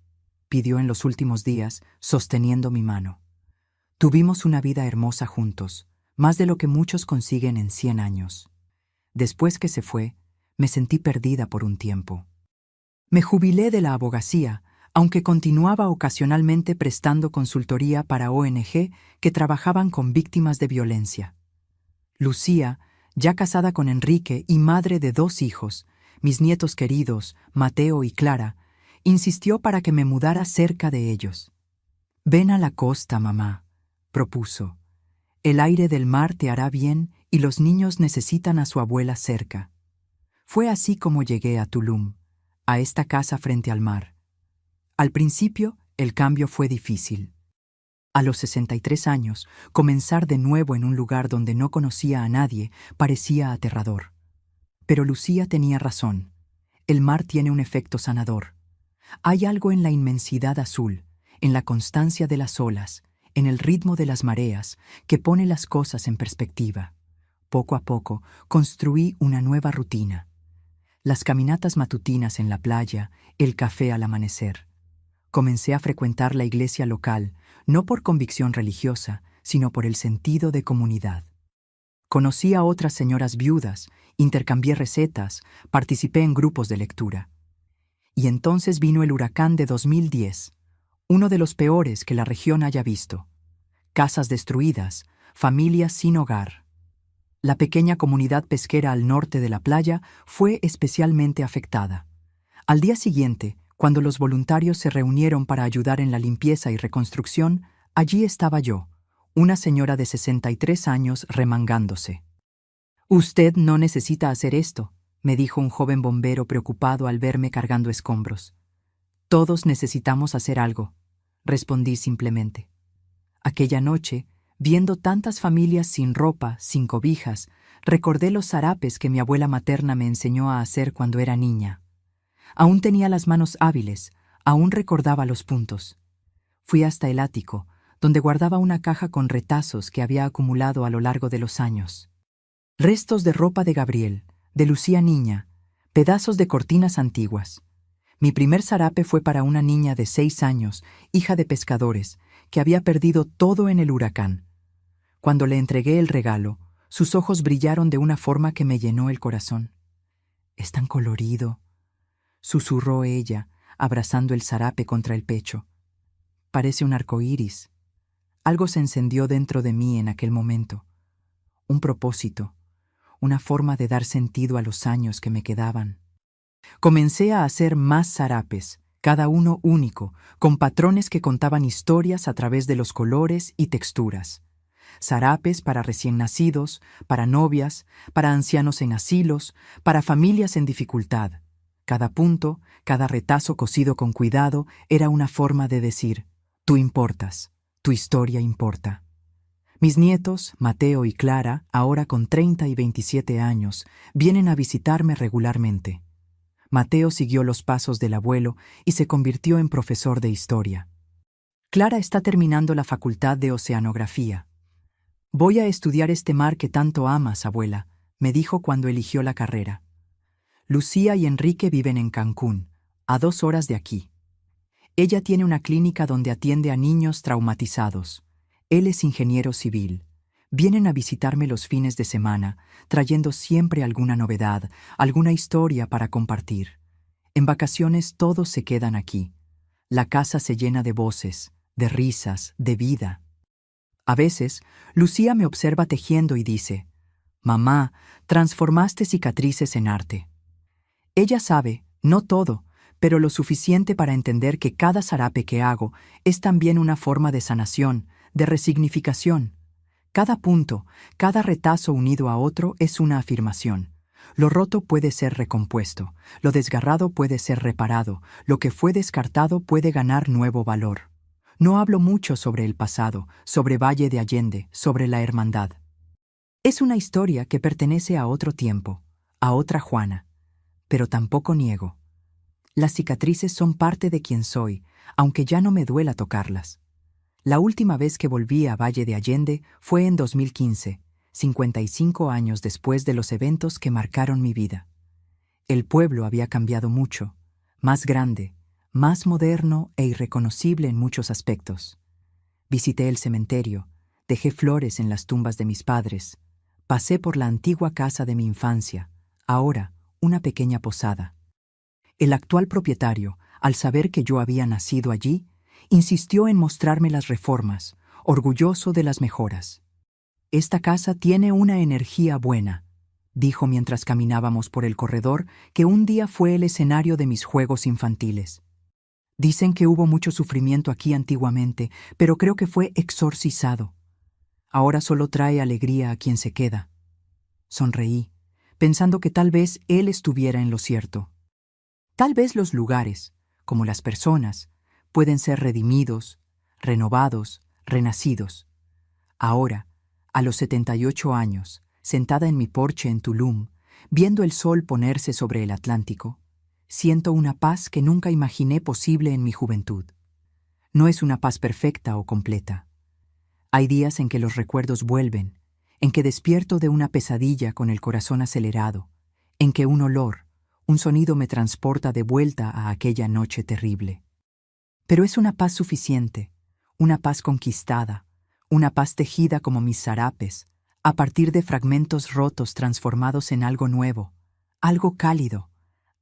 pidió en los últimos días, sosteniendo mi mano. Tuvimos una vida hermosa juntos, más de lo que muchos consiguen en 100 años. Después que se fue, me sentí perdida por un tiempo. Me jubilé de la abogacía, aunque continuaba ocasionalmente prestando consultoría para ONG que trabajaban con víctimas de violencia. Lucía, ya casada con Enrique y madre de 2 hijos, mis nietos queridos, Mateo y Clara, insistió para que me mudara cerca de ellos. «Ven a la costa, mamá», propuso. «El aire del mar te hará bien y los niños necesitan a su abuela cerca». Fue así como llegué a Tulum, a esta casa frente al mar. Al principio, el cambio fue difícil. A los 63 años, comenzar de nuevo en un lugar donde no conocía a nadie parecía aterrador. Pero Lucía tenía razón. El mar tiene un efecto sanador. Hay algo en la inmensidad azul, en la constancia de las olas, en el ritmo de las mareas, que pone las cosas en perspectiva. Poco a poco, construí una nueva rutina. Las caminatas matutinas en la playa, el café al amanecer. Comencé a frecuentar la iglesia local, no por convicción religiosa, sino por el sentido de comunidad. Conocí a otras señoras viudas, intercambié recetas, participé en grupos de lectura. Y entonces vino el huracán de 2010, uno de los peores que la región haya visto. Casas destruidas, familias sin hogar. La pequeña comunidad pesquera al norte de la playa fue especialmente afectada. Al día siguiente, cuando los voluntarios se reunieron para ayudar en la limpieza y reconstrucción, allí estaba yo, una señora de 63 años remangándose. «Usted no necesita hacer esto», me dijo un joven bombero preocupado al verme cargando escombros. «Todos necesitamos hacer algo», respondí simplemente. Aquella noche, viendo tantas familias sin ropa, sin cobijas, recordé los zarapes que mi abuela materna me enseñó a hacer cuando era niña. Aún tenía las manos hábiles, aún recordaba los puntos. Fui hasta el ático, donde guardaba una caja con retazos que había acumulado a lo largo de los años. Restos de ropa de Gabriel, de Lucía niña, pedazos de cortinas antiguas. Mi primer zarape fue para una niña de 6 años, hija de pescadores, que había perdido todo en el huracán. Cuando le entregué el regalo, sus ojos brillaron de una forma que me llenó el corazón. «Es tan colorido», susurró ella, abrazando el zarape contra el pecho. «Parece un arcoíris». Algo se encendió dentro de mí en aquel momento. Un propósito, una forma de dar sentido a los años que me quedaban. Comencé a hacer más zarapes, cada uno único, con patrones que contaban historias a través de los colores y texturas. Zarapes para recién nacidos, para novias, para ancianos en asilos, para familias en dificultad. Cada punto, cada retazo cosido con cuidado era una forma de decir: «Tú importas, tu historia importa». Mis nietos, Mateo y Clara, ahora con 30 y 27 años, vienen a visitarme regularmente. Mateo siguió los pasos del abuelo y se convirtió en profesor de historia. Clara está terminando la facultad de oceanografía. «Voy a estudiar este mar que tanto amas, abuela», me dijo cuando eligió la carrera. Lucía y Enrique viven en Cancún, a 2 horas de aquí. Ella tiene una clínica donde atiende a niños traumatizados. Él es ingeniero civil. Vienen a visitarme los fines de semana, trayendo siempre alguna novedad, alguna historia para compartir. En vacaciones todos se quedan aquí. La casa se llena de voces, de risas, de vida. A veces, Lucía me observa tejiendo y dice: «Mamá, transformaste cicatrices en arte». Ella sabe, no todo, pero lo suficiente para entender que cada zarape que hago es también una forma de sanación, de resignificación. Cada punto, cada retazo unido a otro es una afirmación. Lo roto puede ser recompuesto, lo desgarrado puede ser reparado, lo que fue descartado puede ganar nuevo valor. No hablo mucho sobre el pasado, sobre Valle de Allende, sobre la hermandad. Es una historia que pertenece a otro tiempo, a otra Juana. Pero tampoco niego. Las cicatrices son parte de quien soy, aunque ya no me duela tocarlas. La última vez que volví a Valle de Allende fue en 2015, 55 años después de los eventos que marcaron mi vida. El pueblo había cambiado mucho, más grande, más moderno e irreconocible en muchos aspectos. Visité el cementerio, dejé flores en las tumbas de mis padres, pasé por la antigua casa de mi infancia, ahora una pequeña posada. El actual propietario, al saber que yo había nacido allí, insistió en mostrarme las reformas, orgulloso de las mejoras. «Esta casa tiene una energía buena», dijo mientras caminábamos por el corredor que un día fue el escenario de mis juegos infantiles. «Dicen que hubo mucho sufrimiento aquí antiguamente, pero creo que fue exorcizado. Ahora solo trae alegría a quien se queda». Sonreí, pensando que tal vez él estuviera en lo cierto. Tal vez los lugares, como las personas, pueden ser redimidos, renovados, renacidos. Ahora, a los 78 años, sentada en mi porche en Tulum, viendo el sol ponerse sobre el Atlántico, siento una paz que nunca imaginé posible en mi juventud. No es una paz perfecta o completa. Hay días en que los recuerdos vuelven, en que despierto de una pesadilla con el corazón acelerado, en que un olor, un sonido me transporta de vuelta a aquella noche terrible. Pero es una paz suficiente, una paz conquistada, una paz tejida como mis zarapes, a partir de fragmentos rotos transformados en algo nuevo, algo cálido,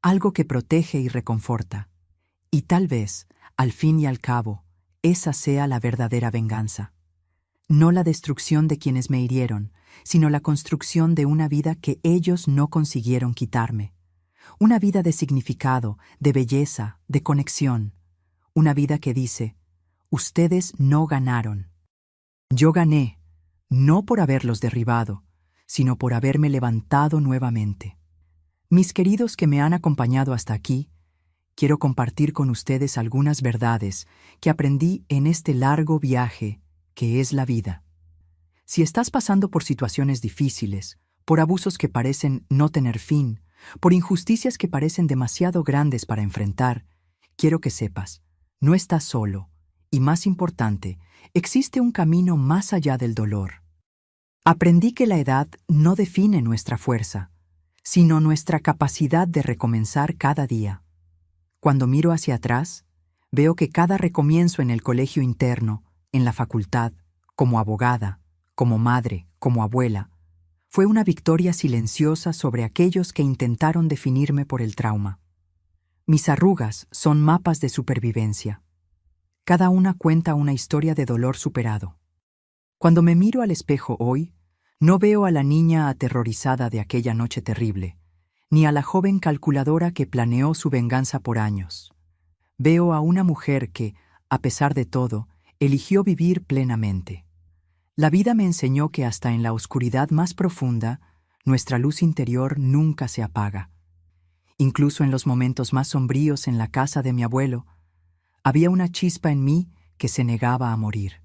algo que protege y reconforta. Y tal vez, al fin y al cabo, esa sea la verdadera venganza. No la destrucción de quienes me hirieron, sino la construcción de una vida que ellos no consiguieron quitarme. Una vida de significado, de belleza, de conexión. Una vida que dice, ustedes no ganaron. Yo gané, no por haberlos derribado, sino por haberme levantado nuevamente. Mis queridos que me han acompañado hasta aquí, quiero compartir con ustedes algunas verdades que aprendí en este largo viaje que es la vida. Si estás pasando por situaciones difíciles, por abusos que parecen no tener fin, por injusticias que parecen demasiado grandes para enfrentar, quiero que sepas, no estás solo, y más importante, existe un camino más allá del dolor. Aprendí que la edad no define nuestra fuerza, sino nuestra capacidad de recomenzar cada día. Cuando miro hacia atrás, veo que cada recomienzo en el colegio interno, en la facultad, como abogada, como madre, como abuela, fue una victoria silenciosa sobre aquellos que intentaron definirme por el trauma. Mis arrugas son mapas de supervivencia. Cada una cuenta una historia de dolor superado. Cuando me miro al espejo hoy, no veo a la niña aterrorizada de aquella noche terrible, ni a la joven calculadora que planeó su venganza por años. Veo a una mujer que, a pesar de todo, eligió vivir plenamente. La vida me enseñó que hasta en la oscuridad más profunda, nuestra luz interior nunca se apaga. Incluso en los momentos más sombríos en la casa de mi abuelo, había una chispa en mí que se negaba a morir.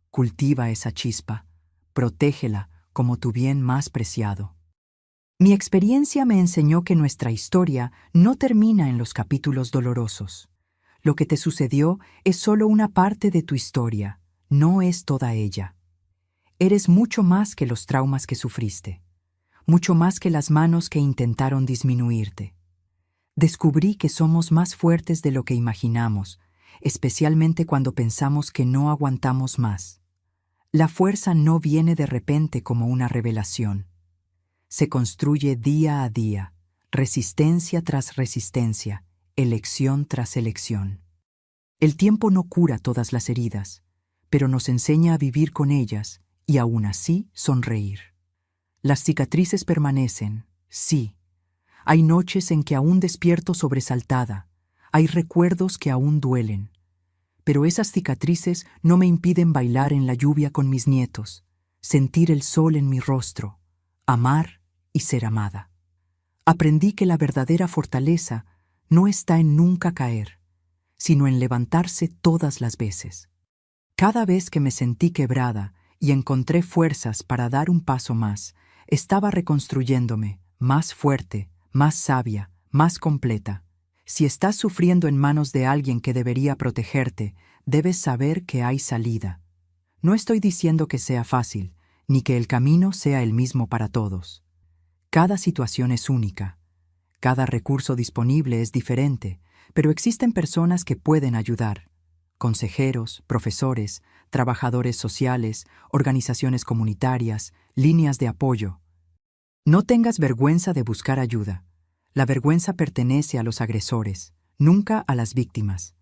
Cultiva esa chispa, protégela como tu bien más preciado. Mi experiencia me enseñó que nuestra historia no termina en los capítulos dolorosos. Lo que te sucedió es solo una parte de tu historia, no es toda ella. Eres mucho más que los traumas que sufriste, mucho más que las manos que intentaron disminuirte. Descubrí que somos más fuertes de lo que imaginamos, especialmente cuando pensamos que no aguantamos más. La fuerza no viene de repente como una revelación. Se construye día a día, resistencia tras resistencia, elección tras elección. El tiempo no cura todas las heridas, pero nos enseña a vivir con ellas y aún así sonreír. Las cicatrices permanecen, sí. Hay noches en que aún despierto sobresaltada, hay recuerdos que aún duelen. Pero esas cicatrices no me impiden bailar en la lluvia con mis nietos, sentir el sol en mi rostro, amar y ser amada. Aprendí que la verdadera fortaleza no está en nunca caer, sino en levantarse todas las veces. Cada vez que me sentí quebrada y encontré fuerzas para dar un paso más, estaba reconstruyéndome, más fuerte, más sabia, más completa. Si estás sufriendo en manos de alguien que debería protegerte, debes saber que hay salida. No estoy diciendo que sea fácil, ni que el camino sea el mismo para todos. Cada situación es única. Cada recurso disponible es diferente, pero existen personas que pueden ayudar. Consejeros, profesores, trabajadores sociales, organizaciones comunitarias, líneas de apoyo. No tengas vergüenza de buscar ayuda. La vergüenza pertenece a los agresores, nunca a las víctimas.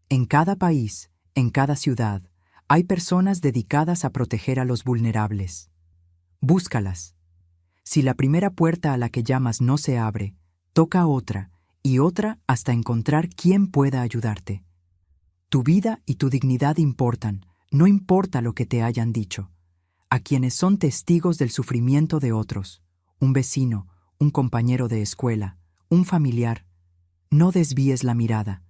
En cada país, en cada ciudad, hay personas dedicadas a proteger a los vulnerables. Búscalas. Si la primera puerta a la que llamas no se abre, toca otra y otra hasta encontrar quién pueda ayudarte. Tu vida y tu dignidad importan, no importa lo que te hayan dicho. A quienes son testigos del sufrimiento de otros, un vecino, un compañero de escuela, un familiar, no desvíes la mirada.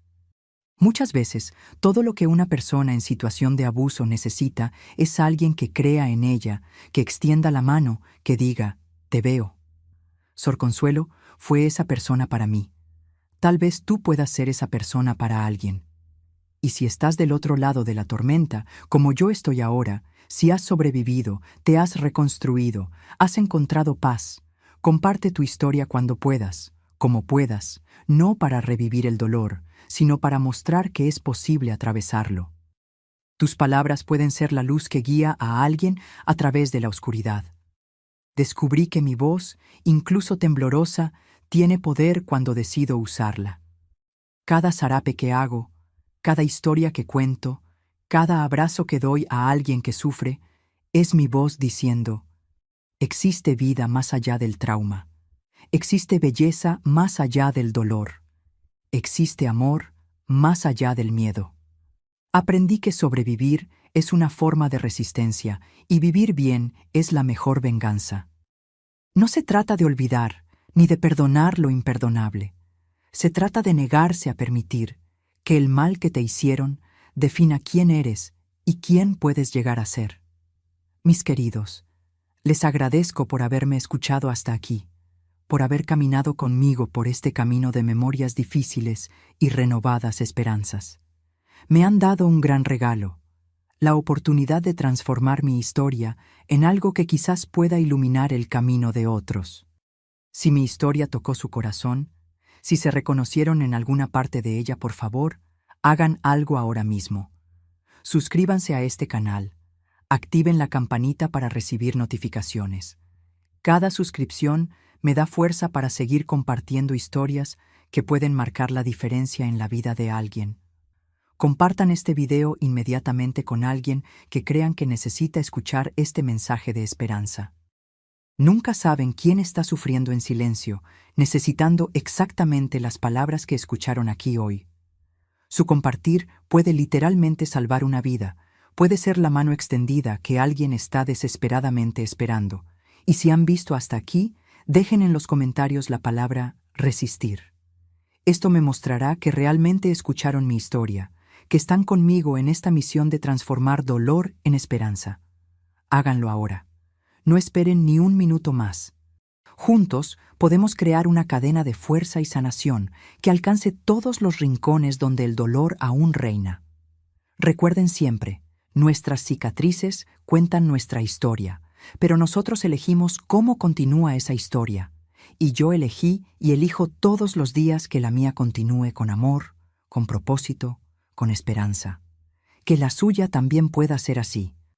Muchas veces, todo lo que una persona en situación de abuso necesita es alguien que crea en ella, que extienda la mano, que diga, te veo. Sor Consuelo fue esa persona para mí. Tal vez tú puedas ser esa persona para alguien. Y si estás del otro lado de la tormenta, como yo estoy ahora, si has sobrevivido, te has reconstruido, has encontrado paz, comparte tu historia cuando puedas, como puedas, no para revivir el dolor, sino para mostrar que es posible atravesarlo. Tus palabras pueden ser la luz que guía a alguien a través de la oscuridad. Descubrí que mi voz, incluso temblorosa, tiene poder cuando decido usarla. Cada zarape que hago, cada historia que cuento, cada abrazo que doy a alguien que sufre, es mi voz diciendo, existe vida más allá del trauma, existe belleza más allá del dolor, existe amor más allá del miedo. Aprendí que sobrevivir es una forma de resistencia y vivir bien es la mejor venganza. No se trata de olvidar ni de perdonar lo imperdonable. Se trata de negarse a permitir que el mal que te hicieron defina quién eres y quién puedes llegar a ser. Mis queridos, les agradezco por haberme escuchado hasta aquí, por haber caminado conmigo por este camino de memorias difíciles y renovadas esperanzas. Me han dado un gran regalo, la oportunidad de transformar mi historia en algo que quizás pueda iluminar el camino de otros. Si mi historia tocó su corazón, si se reconocieron en alguna parte de ella, por favor, hagan algo ahora mismo. Suscríbanse a este canal, activen la campanita para recibir notificaciones. Cada suscripción me da fuerza para seguir compartiendo historias que pueden marcar la diferencia en la vida de alguien. Compartan este video inmediatamente con alguien que crean que necesita escuchar este mensaje de esperanza. Nunca saben quién está sufriendo en silencio, necesitando exactamente las palabras que escucharon aquí hoy. Su compartir puede literalmente salvar una vida, puede ser la mano extendida que alguien está desesperadamente esperando. Y si han visto hasta aquí, dejen en los comentarios la palabra resistir. Esto me mostrará que realmente escucharon mi historia, que están conmigo en esta misión de transformar dolor en esperanza. Háganlo ahora. No esperen ni un minuto más. Juntos podemos crear una cadena de fuerza y sanación que alcance todos los rincones donde el dolor aún reina. Recuerden siempre, nuestras cicatrices cuentan nuestra historia, pero nosotros elegimos cómo continúa esa historia. Y yo elegí y elijo todos los días que la mía continúe con amor, con propósito, con esperanza. Que la suya también pueda ser así.